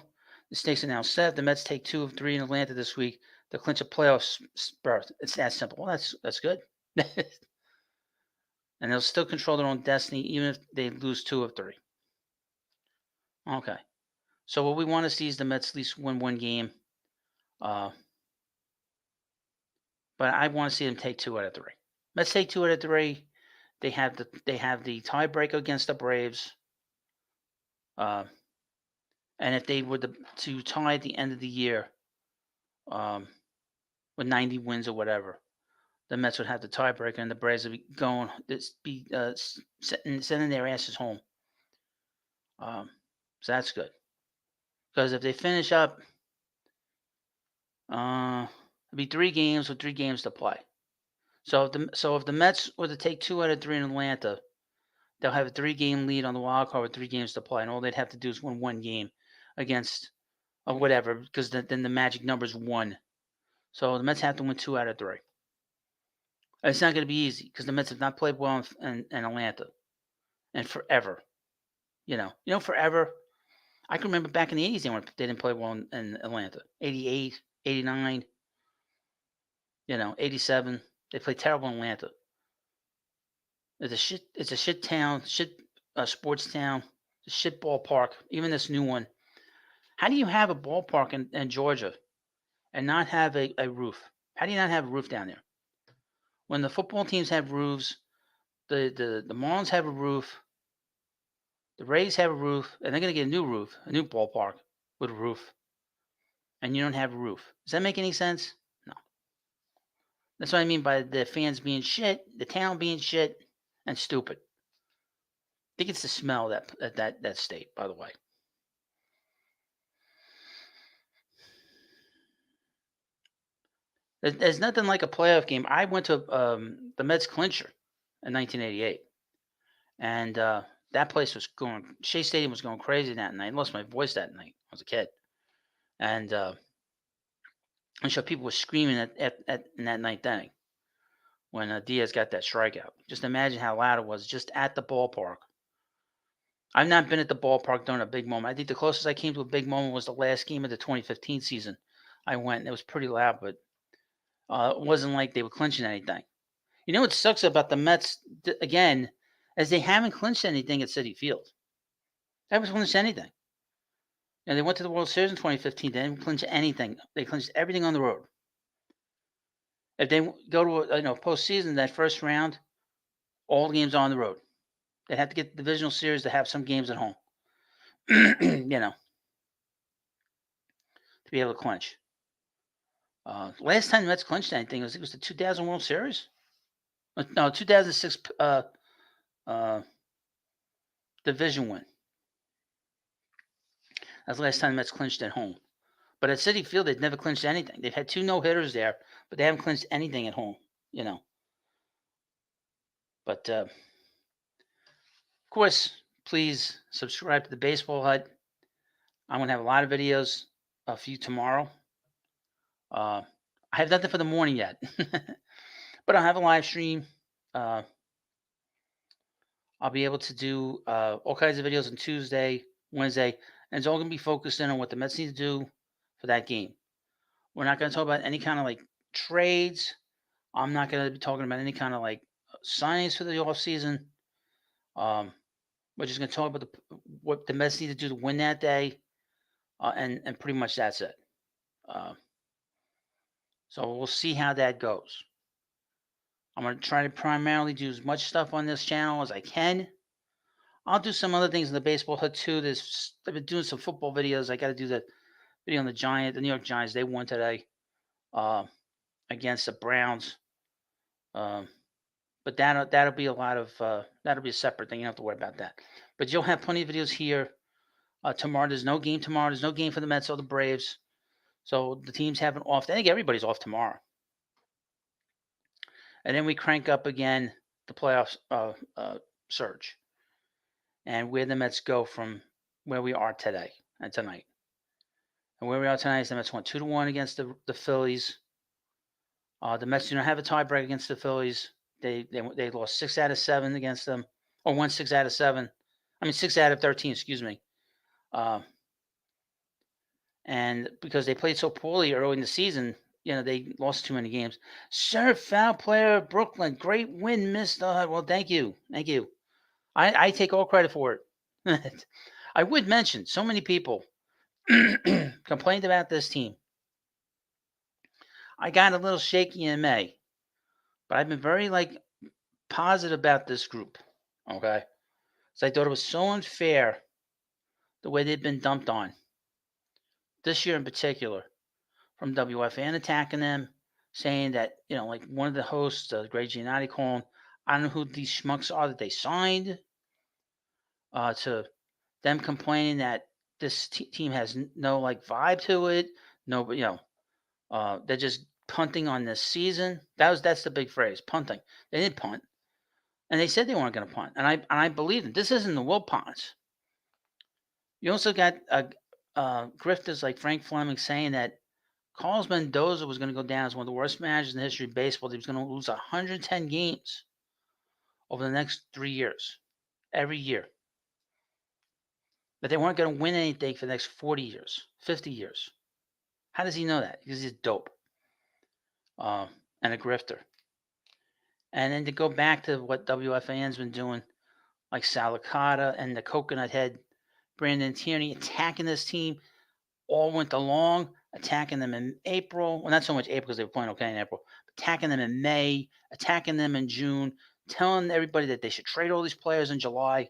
The stakes are now set. The Mets take 2 of 3 in Atlanta this week to clinch a playoff berth. It's that simple. Well, that's good. And they'll still control their own destiny even if they lose 2 of 3. Okay. So what we want to see is the Mets at least win one game. But I want to see them take 2 out of 3. Mets take 2 out of 3. They have the tiebreaker against the Braves. And if they were to tie at the end of the year, with 90 wins or whatever, the Mets would have the tiebreaker, and the Braves would be sending their asses home. So that's good. Because if they finish up, it'll be 3 games with 3 games to play. So if the Mets were to take 2 out of 3 in Atlanta, they'll have a 3-game lead on the wild card with 3 games to play, and all they'd have to do is win 1 game against or whatever, because then the magic number is 1. So the Mets have to win 2 out of 3. It's not going to be easy because the Mets have not played well in Atlanta and forever. Forever. I can remember back in the 80s they didn't play well in Atlanta. 88, 89, 87. They played terrible in Atlanta. It's a shit town, sports town, a shit ballpark. Even this new one. How do you have a ballpark in Georgia and not have a roof? How do you not have a roof down there? When the football teams have roofs, the Marlins have a roof, the Rays have a roof, and they're going to get a new roof, a new ballpark with a roof, and you don't have a roof. Does that make any sense? No. That's what I mean by the fans being shit, the town being shit, and stupid. I think it's the smell that state, by the way. There's nothing like a playoff game. I went to the Mets clincher in 1988, and that place was going. Shea Stadium was going crazy that night. I lost my voice that night. I was a kid, and I'm sure people were screaming at in that ninth inning when Diaz got that strikeout. Just imagine how loud it was just at the ballpark. I've not been at the ballpark during a big moment. I think the closest I came to a big moment was the last game of the 2015 season. I went, and it was pretty loud, but it wasn't like they were clinching anything. You know what sucks about the Mets, again, is they haven't clinched anything at Citi Field. They haven't clinched anything. And they went to the World Series in 2015. They didn't clinch anything. They clinched everything on the road. If they go to a postseason, that first round, all the games are on the road. They have to get the divisional series to have some games at home. To be able to clinch. Last time the Mets clinched anything it was the 2000 World Series. No, 2006 division win. That's the last time the Mets clinched at home. But at Citi Field, they've never clinched anything. They've had 2 no-hitters there, but they haven't clinched anything at home. But of course, please subscribe to the Baseball Hut. I'm gonna have a lot of videos for you tomorrow. I have nothing for the morning yet, but I'll have a live stream. I'll be able to do all kinds of videos on Tuesday, Wednesday, and it's all going to be focused in on what the Mets need to do for that game. We're not going to talk about any kind of like trades. I'm not going to be talking about any kind of like signings for the offseason. We're just going to talk about what the Mets need to do to win that day, and pretty much that's it. So we'll see how that goes. I'm going to try to primarily do as much stuff on this channel as I can. I'll do some other things in the Baseball Hut too. I've been doing some football videos. I got to do the video on the New York Giants. They won today against the Browns. But that'll be a lot of that'll be a separate thing. You don't have to worry about that. But you'll have plenty of videos here tomorrow. There's no game tomorrow. There's no game for the Mets or the Braves. So the teams have an off. I think everybody's off tomorrow. And then we crank up again the playoffs surge. And where the Mets go from where we are today and tonight. And where we are tonight is the Mets won 2-1 against the Phillies. The Mets do not have a tiebreak against the Phillies. They lost 6 out of 7 against them, or won 6 out of 7. I mean 6 out of 13. Excuse me. And because they played so poorly early in the season, they lost too many games. Sir, foul player of Brooklyn, great win, Mr. Well, thank you. I take all credit for it. I would mention so many people complained about this team. I got a little shaky in May, but I've been very positive about this group. Okay, so I thought it was so unfair the way they've been dumped on this year in particular, from WFAN attacking them, saying that like one of the hosts, Greg Giannotti, calling, I don't know who these schmucks are that they signed, to them complaining that this team has no vibe to it. No, they're just punting on this season. That's the big phrase, punting. They didn't punt, and they said they weren't going to punt, and I believe them. This isn't the Wilpons. You also got grifters like Frank Fleming saying that Carlos Mendoza was going to go down as one of the worst managers in the history of baseball. He was going to lose 110 games over the next 3 years, every year. That they weren't going to win anything for the next 40 years, 50 years. How does he know that? Because he's dope. And a grifter. And then to go back to what WFAN's been doing, like Salicata and the Coconut Head, Brandon Tierney attacking this team all winter long, attacking them in April. Well, not so much April because they were playing okay in April. Attacking them in May, attacking them in June, telling everybody that they should trade all these players in July.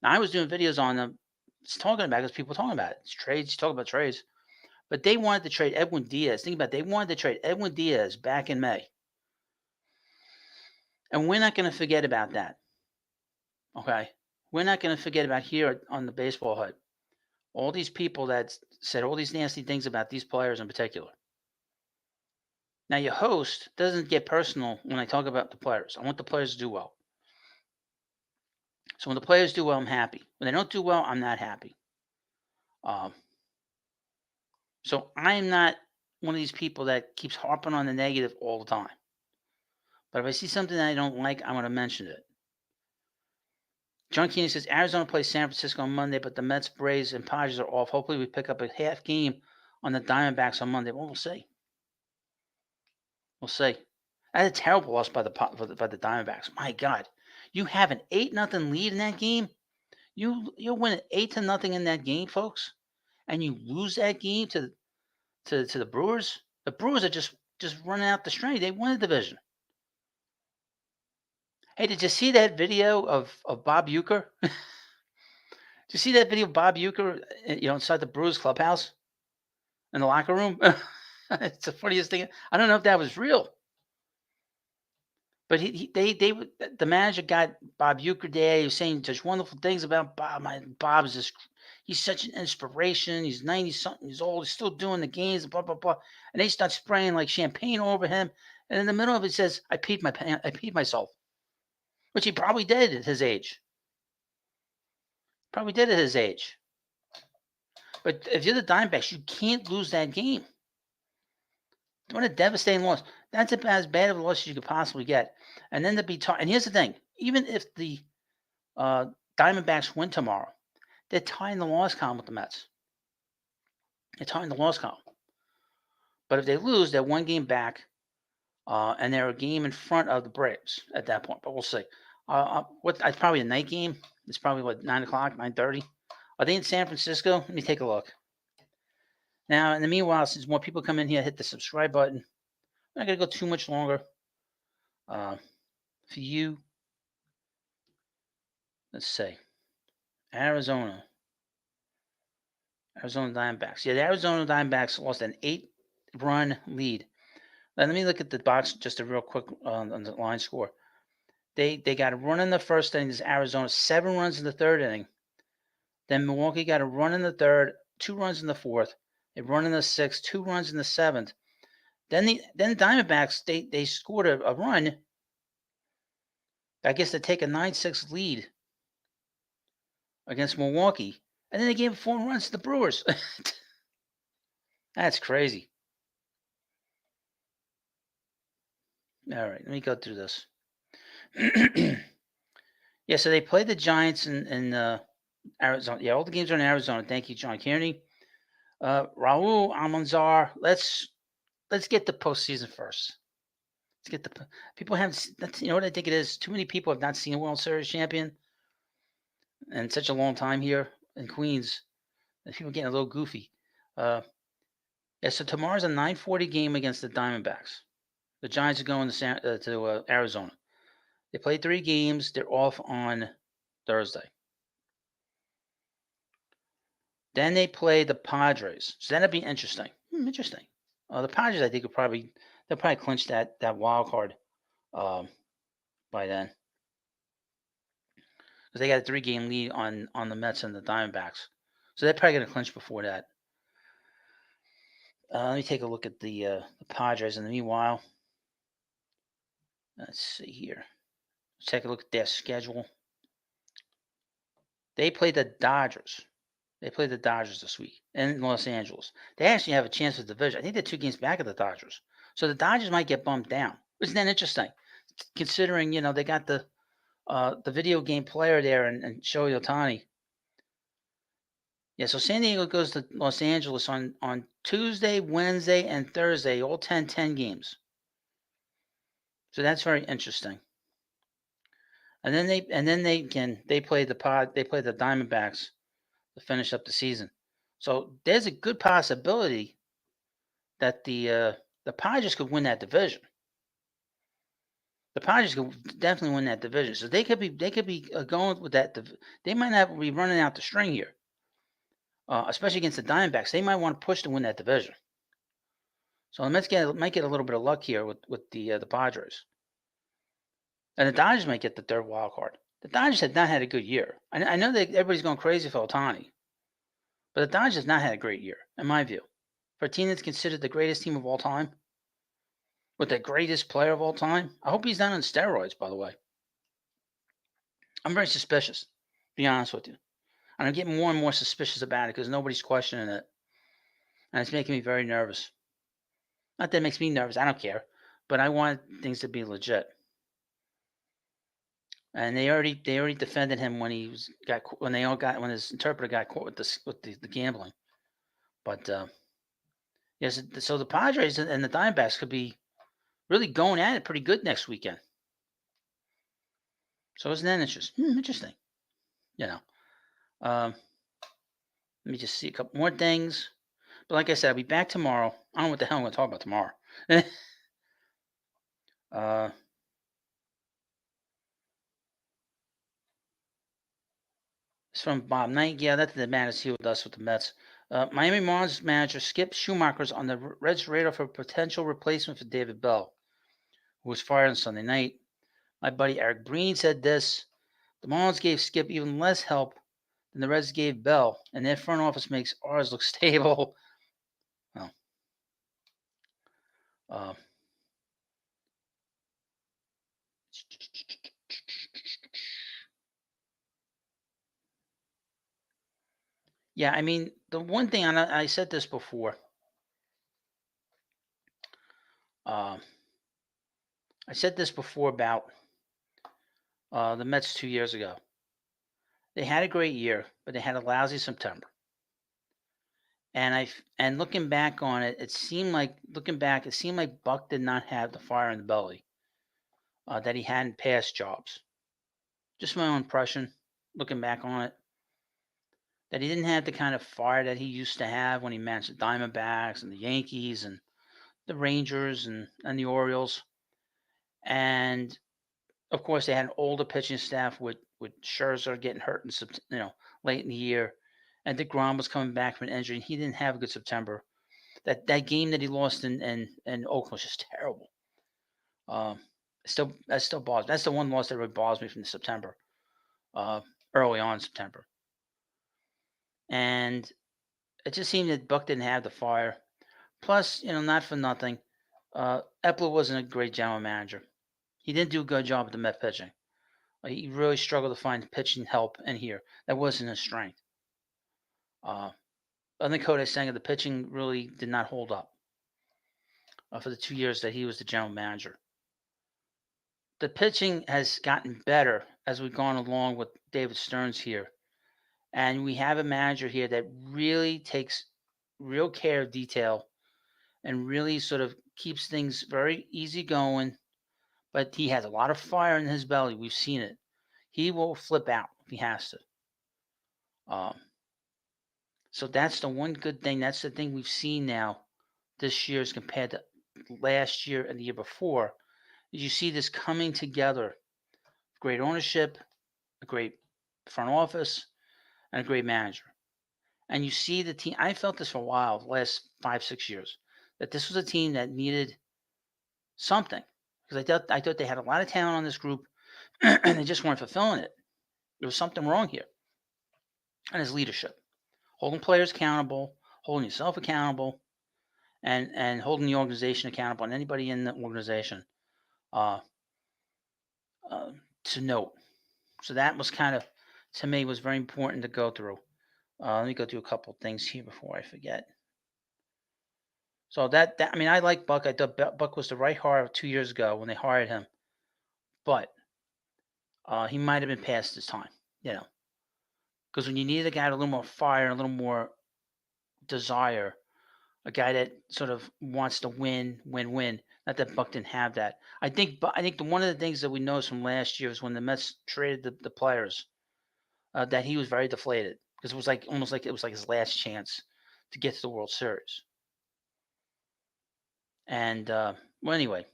Now, I was doing videos on them, talking about it because people were talking about it. It's trades, talking about trades. But they wanted to trade Edwin Diaz. Think about it. They wanted to trade Edwin Diaz back in May. And we're not going to forget about that. Okay? We're not going to forget about here on the Baseball Hut. All these people that said all these nasty things about these players in particular. Now, your host doesn't get personal when I talk about the players. I want the players to do well. So when the players do well, I'm happy. When they don't do well, I'm not happy. So I'm not one of these people that keeps harping on the negative all the time. But if I see something that I don't like, I'm going to mention it. John Keeney says Arizona plays San Francisco on Monday, but the Mets, Braves, and Padres are off. Hopefully, we pick up a half game on the Diamondbacks on Monday. Well, we'll see. We'll see. That's a terrible loss by the Diamondbacks. My God, you have an 8-0 lead in that game. You win 8-0 in that game, folks, and you lose that game to the Brewers. The Brewers are just running out the string. They won the division. Hey, did you see that video of Bob Uecker? Did you see that video of Bob Uecker, inside the Brewers clubhouse in the locker room? It's the funniest thing. I don't know if that was real, but the manager got Bob Uecker there. He was saying such wonderful things about Bob. Bob is just, he's such an inspiration. He's 90-something years old. He's still doing the games, blah, blah, blah. And they start spraying like champagne over him. And in the middle of it says, I peed myself, which he probably did at his age. Probably did at his age. But if you're the Diamondbacks, you can't lose that game. What a devastating loss. That's as bad of a loss as you could possibly get. And then to be and here's the thing. Even if the Diamondbacks win tomorrow, they're tying the loss column with the Mets. They're tying the loss column. But if they lose, they're one game back, and they're a game in front of the Braves at that point. But we'll see. It's probably a night game. It's probably 9 o'clock, 9:30. Are they in San Francisco? Let me take a look. Now, in the meanwhile, since more people come in here, hit the subscribe button. I'm not going to go too much longer. For you, let's see. Arizona Diamondbacks. Yeah, the Arizona Diamondbacks lost an 8-run lead. Now, let me look at the box just a real quick on the line score. They got a run in the first inning. This Arizona 7 runs in the third inning. Then Milwaukee got a run in the third, 2 runs in the fourth, a run in the sixth, 2 runs in the seventh. Then the Diamondbacks they scored a run. I guess to take a 9-6 lead against Milwaukee, and then they gave 4 runs to the Brewers. That's crazy. All right, let me go through this. Yeah, so they played the Giants in Arizona. Yeah, all the games are in Arizona. Thank you, John Kearney. Raul Almanzar. Let's get the postseason first. Let's get the people haven't. You know what I think it is? Too many people have not seen a World Series champion in such a long time here in Queens. And people are getting a little goofy. Yeah, so tomorrow's a 9:40 game against the Diamondbacks. The Giants are going to Arizona. They play 3 games. They're off on Thursday. Then they play the Padres. So that'll be interesting. Interesting. The Padres, I think, they'll probably clinch that wild card by then, because they got a 3-game lead on the Mets and the Diamondbacks. So they're probably going to clinch before that. Let me take a look at the Padres. In the meanwhile, let's see here. Let's take a look at their schedule. They play the Dodgers. This week in Los Angeles. They actually have a chance for the division. I think they're 2 games back of the Dodgers. So the Dodgers might get bumped down. Isn't that interesting? Considering, they got the video game player there and Shohei Ohtani. Yeah, so San Diego goes to Los Angeles on Tuesday, Wednesday, and Thursday, all 10-10 games. So that's very interesting. And then they play the Diamondbacks to finish up the season. So there's a good possibility that the Padres could win that division. The Padres could definitely win that division. So they could be going with that. They might not be running out the string here, especially against the Diamondbacks. They might want to push to win that division. So the Mets might get a little bit of luck here with the Padres, and the Dodgers might get the 3rd wild card. The Dodgers have not had a good year. I know that everybody's going crazy for Ohtani, but the Dodgers have not had a great year, in my view. For a team that's considered the greatest team of all time, with the greatest player of all time, I hope he's not on steroids, by the way. I'm very suspicious, to be honest with you. And I'm getting more and more suspicious about it because nobody's questioning it. And it's making me very nervous. Not that it makes me nervous, I don't care. But I want things to be legit. And they already defended him when when his interpreter got caught with the gambling. But yes, so the Padres and the Diamondbacks could be really going at it pretty good next weekend. So isn't that interesting? Interesting. You know. Let me just see a couple more things. But like I said, I'll be back tomorrow. I don't know what the hell I'm going to talk about tomorrow. uh, it's from Bob Knight. Yeah, that's the man is here with us with the Mets. Miami Marlins manager Skip Schumacher's on the Reds' radar for a potential replacement for David Bell, who was fired on Sunday night. My buddy Eric Breen said this: the Marlins gave Skip even less help than the Reds gave Bell, and their front office makes ours look stable. Well, uh, yeah, I mean, the one thing I said this before. Um, I said this before about the Mets 2 years ago. They had a great year, but they had a lousy September. And looking back on it, it seemed like Buck did not have the fire in the belly that he had in past jobs. Just my own impression, looking back on it, that he didn't have the kind of fire that he used to have when he managed the Diamondbacks and the Yankees and the Rangers and the Orioles. And of course, they had an older pitching staff with Scherzer getting hurt late in the year, and DeGrom was coming back from an injury, and he didn't have a good September. That game that he lost in Oakland was just terrible. That still bothers. That's the one loss that really bothers me from the September, uh, early on in September, and it just seemed that Buck didn't have the fire. Plus, not for nothing, Epler wasn't a great general manager. He didn't do a good job with the Met pitching. He really struggled to find pitching help in here. That wasn't his strength. I think Kodai Senga, the pitching really did not hold up for the 2 years that he was the general manager. The pitching has gotten better as we've gone along with David Stearns here. And we have a manager here that really takes real care of detail and really sort of keeps things very easy going. But he has a lot of fire in his belly. We've seen it. He will flip out if he has to. So that's the one good thing. That's the thing we've seen now this year as compared to last year and the year before. You see this coming together. Great ownership, a great front office, and a great manager. And you see the team. I felt this for a while, the last 5-6 years, that this was a team that needed something. Because I thought they had a lot of talent on this group, and they just weren't fulfilling it. There was something wrong here. And his leadership. Holding players accountable, holding yourself accountable, and holding the organization accountable, and anybody in the organization uh, to note. So that was kind of, to me, was very important to go through. Let me go through a couple things here before I forget. So I mean, I like Buck. I thought Buck was the right hire 2 years ago when they hired him, but he might have been past his time, because when you need a guy with a little more fire, a little more desire, a guy that sort of wants to win, win, win. Not that Buck didn't have that. I think one of the things that we noticed from last year is when the Mets traded the players, that he was very deflated because it was like almost like it was like his last chance to get to the World Series. And well, anyway,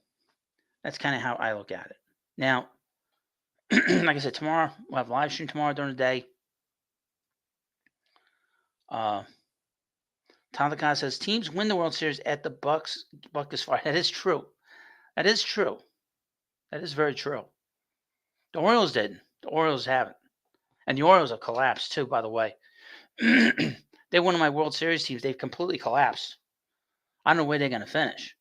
that's kind of how I look at it. Now, like I said, tomorrow we'll have a live stream tomorrow during the day. Talcott says teams win the World Series at the Bucks. Buck is fired. That is true. That is true. That is very true. The Orioles didn't. The Orioles haven't. And the Orioles have collapsed too, by the way. They're one of my World Series teams. They've completely collapsed. I don't know where they're going to finish.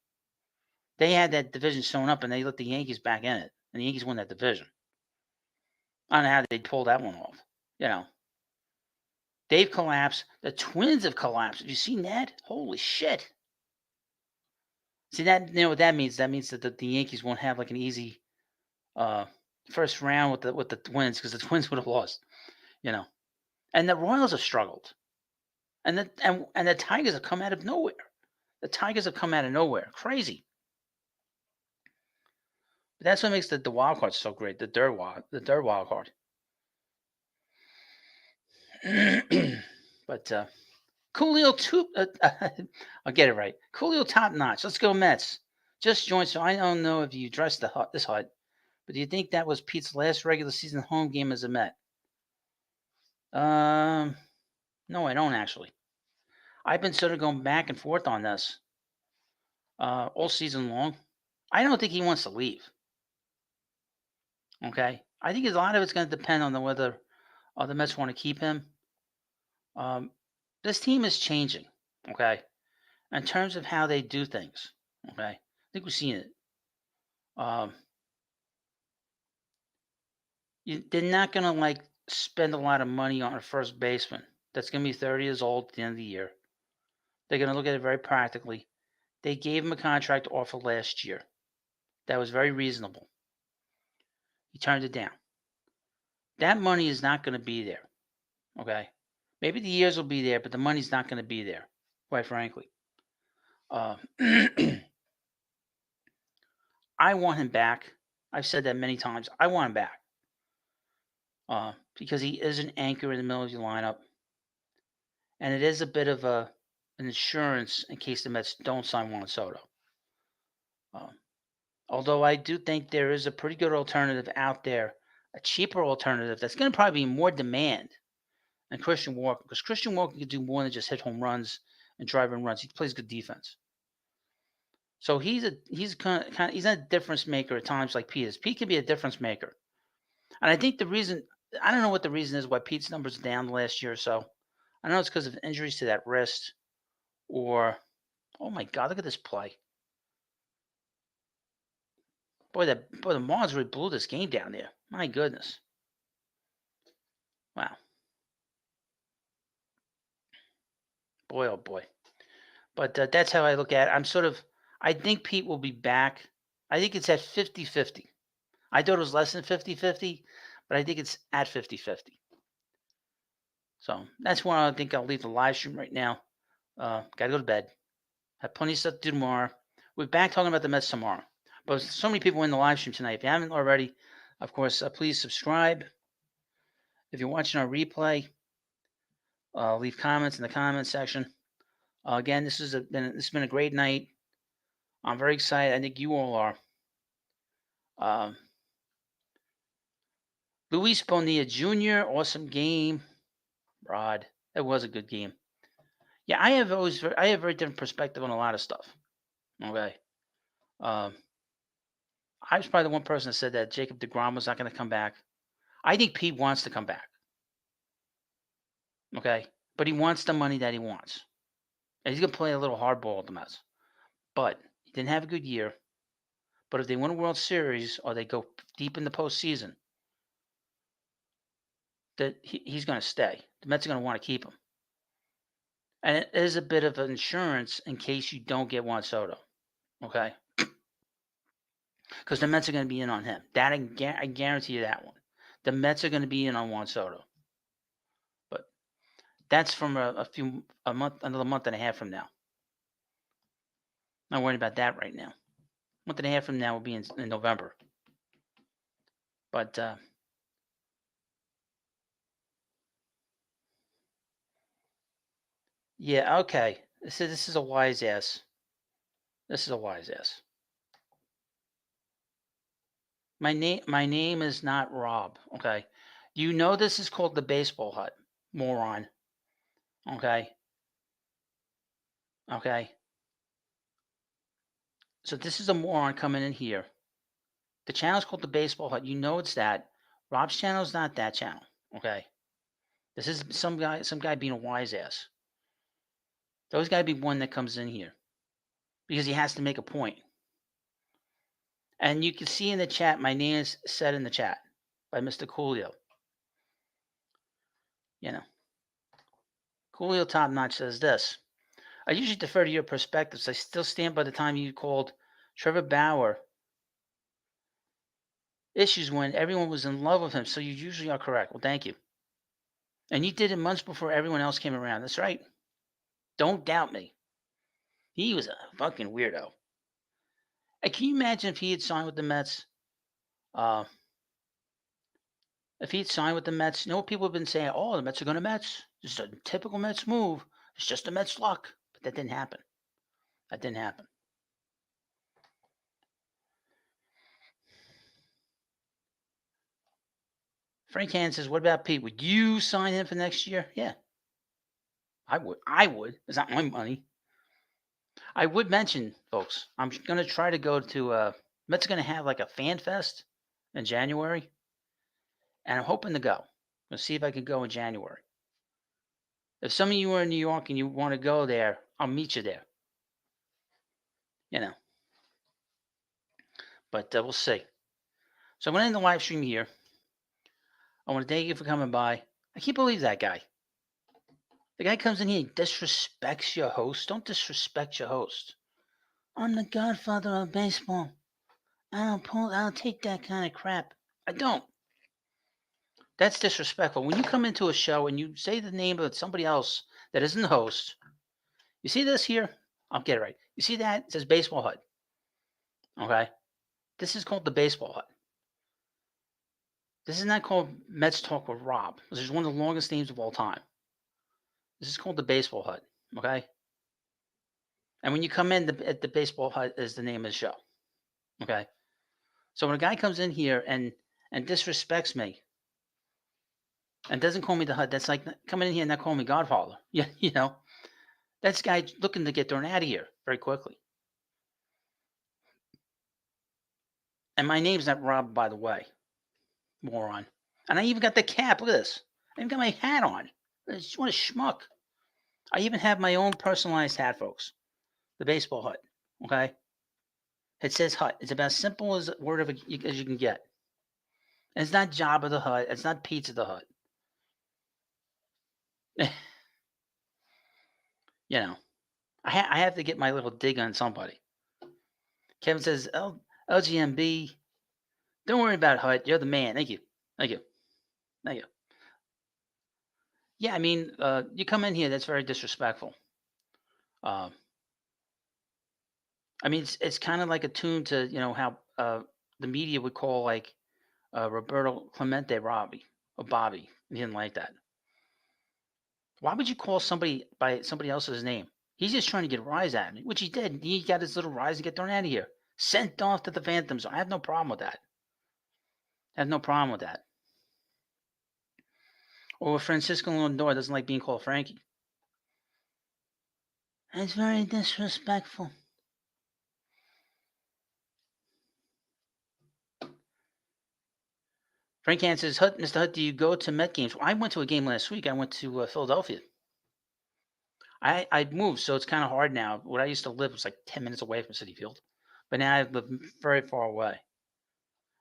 They had that division sewn up, and they let the Yankees back in it. And the Yankees won that division. I don't know how they pulled that one off. They've collapsed. The Twins have collapsed. Have you seen that? Holy shit. See, that, what that means? That means that the Yankees won't have like an easy first round with the Twins because the Twins would have lost, you know. And the Royals have struggled, and the Tigers have come out of nowhere. The Tigers have come out of nowhere, crazy. But that's what makes the wild card so great. The third wild card. But Coolio two, I'll get it right. Coolio top notch. Let's go Mets. Just joined, so I don't know if you addressed this hut, but do you think that was Pete's last regular season home game as a Met? No, I don't actually. I've been sort of going back and forth on this all season long. I don't think he wants to leave. Okay, I think a lot of it's going to depend on whether the Mets want to keep him. This team is changing. Okay, in terms of how they do things. Okay, I think we've seen it. Um, they're not going to like spend a lot of money on a first baseman that's going to be 30 years old at the end of the year. They're going to look at it very practically. They gave him a contract offer last year. That was very reasonable. He turned it down. That money is not going to be there. Okay. Maybe the years will be there, but the money's not going to be there, quite frankly. I want him back. I've said that many times. I want him back because he is an anchor in the middle of your lineup. And it is a bit of an insurance in case the Mets don't sign Juan Soto. Although I do think there is a pretty good alternative out there, a cheaper alternative that's going to probably be more demand than Christian Walker, because Christian Walker can do more than just hit home runs and drive in runs. He plays good defense. So he's he's a difference maker at times like Pete is. Pete can be a difference maker. And I think the reason, I don't know what the reason is why Pete's numbers are down the last year or so. I know it's because of injuries to that wrist or, oh my God, look at this play. Boy, the Marlins really blew this game down there. My goodness. Wow. Boy, oh boy. But that's how I look at it. I think Pete will be back. I think it's at 50-50. I thought it was less than 50-50, but I think it's at 50-50. So that's why I think I'll leave the live stream right now. Got to go to bed. Have plenty of stuff to do tomorrow. We're back talking about the Mets tomorrow. But so many people in the live stream tonight. If you haven't already, of course, please subscribe. If you're watching our replay, leave comments in the comment section. Again, this has been a great night. I'm very excited. I think you all are. Luis Bonilla Jr., awesome game. Rod, it was a good game. Yeah, I have very different perspective on a lot of stuff. Okay. I was probably the one person that said that Jacob deGrom was not going to come back. I think Pete wants to come back. Okay. But he wants the money that he wants. And he's going to play a little hardball at the Mets. But he didn't have a good year. But if they win a World Series or they go deep in the postseason, that he's going to stay. The Mets are going to want to keep him. And it is a bit of an insurance in case you don't get Juan Soto. Okay. Because the Mets are going to be in on him. That I guarantee you that one. The Mets are going to be in on Juan Soto. But that's from another month and a half from now. Not worried about that right now. Month and a half from now will be in November. But yeah, okay. This is a wise ass. This is a wise ass. My name is not Rob. Okay, you know this is called the baseball hut, moron. Okay. Okay. So this is a moron coming in here. The channel's called the baseball hut. You know it's that. Rob's channel is not that channel. Okay. This is some guy being a wise ass. There's got to be one that comes in here because he has to make a point. And you can see in the chat, my name is said in the chat by Mr. Coolio. You know, Coolio Top Notch says this. I usually defer to your perspectives. I still stand by the time you called Trevor Bauer issues when everyone was in love with him. So you usually are correct. Well, thank you. And you did it months before everyone else came around. That's right. Don't doubt me. He was a fucking weirdo. And can you imagine if he had signed with the Mets? Uh, if he'd signed with the Mets, you know what people have been saying? Oh, the Mets are going to Mets. Just a typical Mets move. It's just a Mets luck. But that didn't happen. That didn't happen. Frank Hansen says, what about Pete? Would you sign him for next year? Yeah, I would. I would. It's not my money. I would mention, folks, I'm going to try to go to, Mets are going to have like a fan fest in January. And I'm hoping to go. Let's see if I can go in January. If some of you are in New York and you want to go there, I'll meet you there. You know, but we'll see. So I'm going to end the live stream here. I want to thank you for coming by. I can't believe that guy. The guy comes in here and disrespects your host. Don't disrespect your host. I'm the godfather of baseball. I don't take that kind of crap. I don't. That's disrespectful. When you come into a show and you say the name of somebody else that isn't the host, you see this here? I'll get it right. You see that? It says Baseball Hut. Okay? This is called the Baseball Hut. This is not called Mets Talk with Rob. This is one of the longest names of all time. This is called the Baseball Hut. Okay? And when you come in, the Baseball Hut is the name of the show. Okay? So when a guy comes in here and disrespects me and doesn't call me the Hut, that's like coming in here and not calling me Godfather. Yeah, you know, that's guy looking to get thrown out of here very quickly. And my name's not Rob, by the way, moron. And I even got the cap. Look at this. I even got my hat on. I just want a schmuck. I even have my own personalized hat, folks. The Baseball Hut. Okay? It says Hut. It's about as simple as word of as you can get. And it's not Jabba the Hut. It's not Pizza the Hut. You know, I have to get my little dig on somebody. Kevin says, LGMB, don't worry about Hut. You're the man. Thank you. Thank you. Thank you. Yeah, I mean, you come in here, that's very disrespectful. Uh, I mean, it's kind of like attuned to, you know, how the media would call like Roberto Clemente Robbie or Bobby. He didn't like that. Why would you call somebody by somebody else's name? He's just trying to get a rise at me, which he did. He got his little rise and get thrown out of here. Sent off to the Phantom Zone. I have no problem with that. I have no problem with that. Or Francisco Lindor doesn't like being called Frankie. It's very disrespectful. Frank Hansen says, Mr. Hutt, do you go to Met games? Well, I went to a game last week. I went to Philadelphia. I moved, so it's kind of hard now. Where I used to live was like 10 minutes away from Citi Field. But now I live very far away.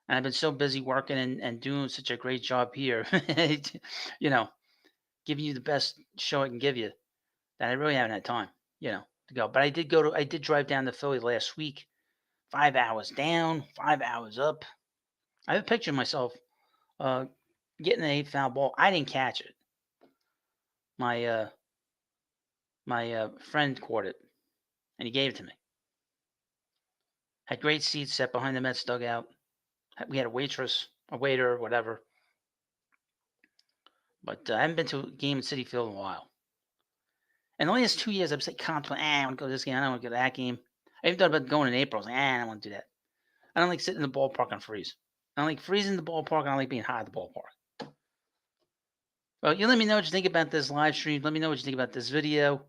And I've been so busy working and doing such a great job here, you know, giving you the best show I can give you, that I really haven't had time, you know, to go. But I did drive down to Philly last week, 5 hours down, 5 hours up. I have a picture of myself getting an 8 foul ball. I didn't catch it. My friend caught it, and he gave it to me. Had great seats set behind the Mets dugout. We had a waitress, a waiter, whatever. But I haven't been to a game at Citi Field in a while. In the last 2 years, I've said constantly, I want to go to this game. I don't want to go to that game. I even thought about going in April. I was like, I don't want to do that. I don't like sitting in the ballpark and freeze. I don't like freezing in the ballpark. I don't like being hot at the ballpark. Well, you let me know what you think about this live stream. Let me know what you think about this video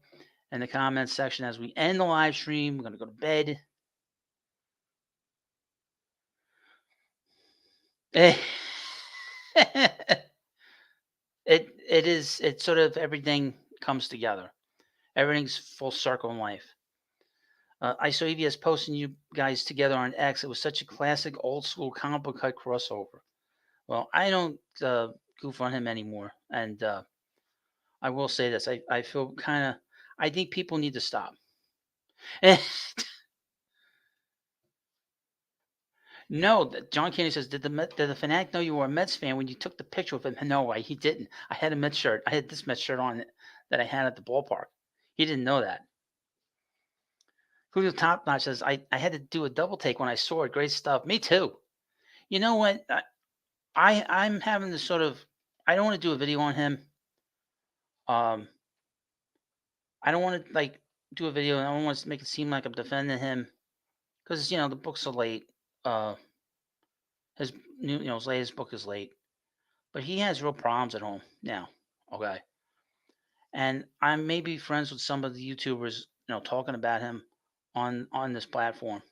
in the comments section as we end the live stream. We're going to go to bed. it it's sort of everything comes together. Everything's full circle in life. I saw EVS posting you guys together on X. It was such a classic old school comic book cut crossover. Well, I don't goof on him anymore. And I will say this. I feel kind of, I think people need to stop. No, John Candy says, did the fanatic know you were a Mets fan when you took the picture with him? No, he didn't. I had a Mets shirt. I had this Mets shirt on that I had at the ballpark. He didn't know that. Julio Top Notch says, I had to do a double take when I saw it. Great stuff. Me too. You know what? I'm having this sort of, I don't want to do a video on him. Um, I don't want to like do a video. I don't want to make it seem like I'm defending him because the books are late. Uh, his his latest book is late, but he has real problems at home now. Okay, and I may be friends with some of the YouTubers, talking about him on this platform.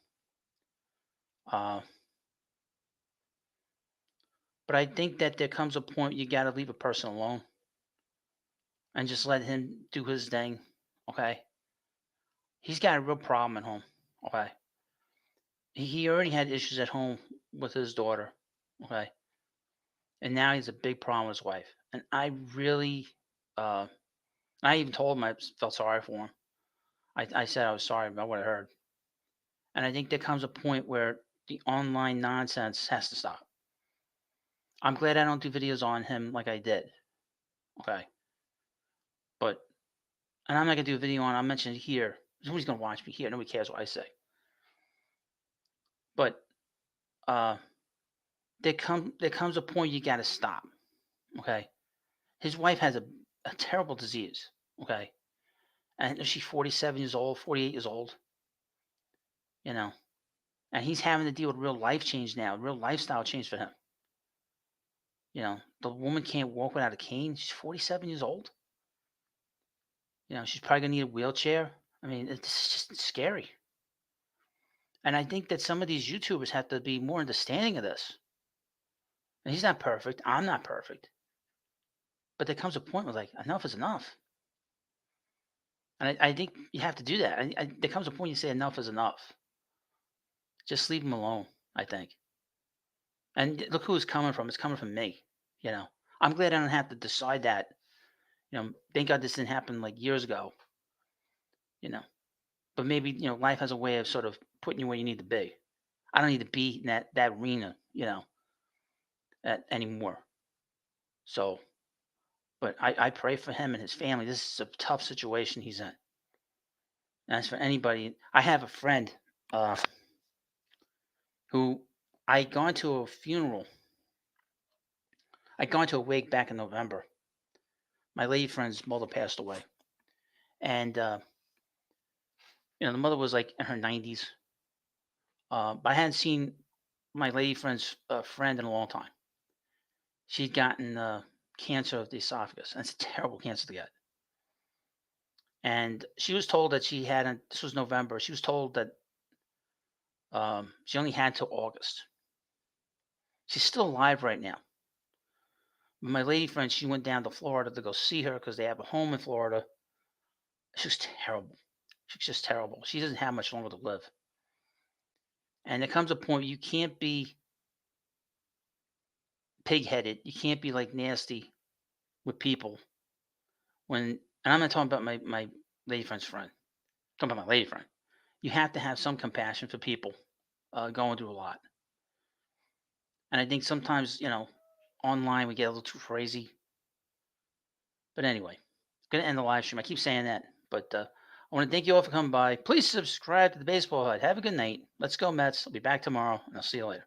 Uh, but I think that there comes a point you got to leave a person alone and just let him do his thing. Okay, he's got a real problem at home. Okay, he already had issues at home with his daughter. Okay, and now he's a big problem with his wife. And I really, uh, I even told him I felt sorry for him. I said I was sorry about what I heard. And I think there comes a point where the online nonsense has to stop. I'm glad I don't do videos on him like I did. Okay. But, and I'm not going to do a video on, I'll mention it here. Nobody's going to watch me here. Nobody cares what I say. But, uh, there comes a point you got to stop. Okay. His wife has a terrible disease. Okay. And she's 47 years old, 48 years old, you know, and he's having to deal with real life change now, real lifestyle change for him. The woman can't walk without a cane. She's 47 years old. She's probably gonna need a wheelchair. I mean, it's just scary. And I think that some of these YouTubers have to be more understanding of this. And he's not perfect. I'm not perfect. But there comes a point where like enough is enough. And I think you have to do that. There comes a point you say enough is enough. Just leave him alone, I think. And look who it's coming from. It's coming from me. You know, I'm glad I don't have to decide that. Thank God this didn't happen like years ago. You know, but maybe life has a way of sort of putting you where you need to be. I don't need to be in that arena. Anymore. So, but I pray for him and his family. This is a tough situation he's in. And as for anybody, I have a friend uh, who I gone to a funeral. I gone to a wake back in November. My lady friend's mother passed away, and the mother was like in her 90s. But I hadn't seen my lady friend's friend in a long time. She'd gotten cancer of the esophagus, and it's a terrible cancer to get. And she was told that she hadn't. This was November. She was told that she only had till August. She's still alive right now. My lady friend, she went down to Florida to go see her because they have a home in Florida. She was terrible. She's just terrible. She doesn't have much longer to live. And there comes a point you can't be pig-headed. You can't be like nasty with people when. And I'm not talking about my lady friend's friend. I'm talking about my lady friend. You have to have some compassion for people going through a lot. And I think sometimes online we get a little too crazy. But anyway, gonna end the live stream. I keep saying that, but I want to thank you all for coming by. Please subscribe to the Baseball Hut. Have a good night. Let's go Mets. I'll be back tomorrow, and I'll see you later.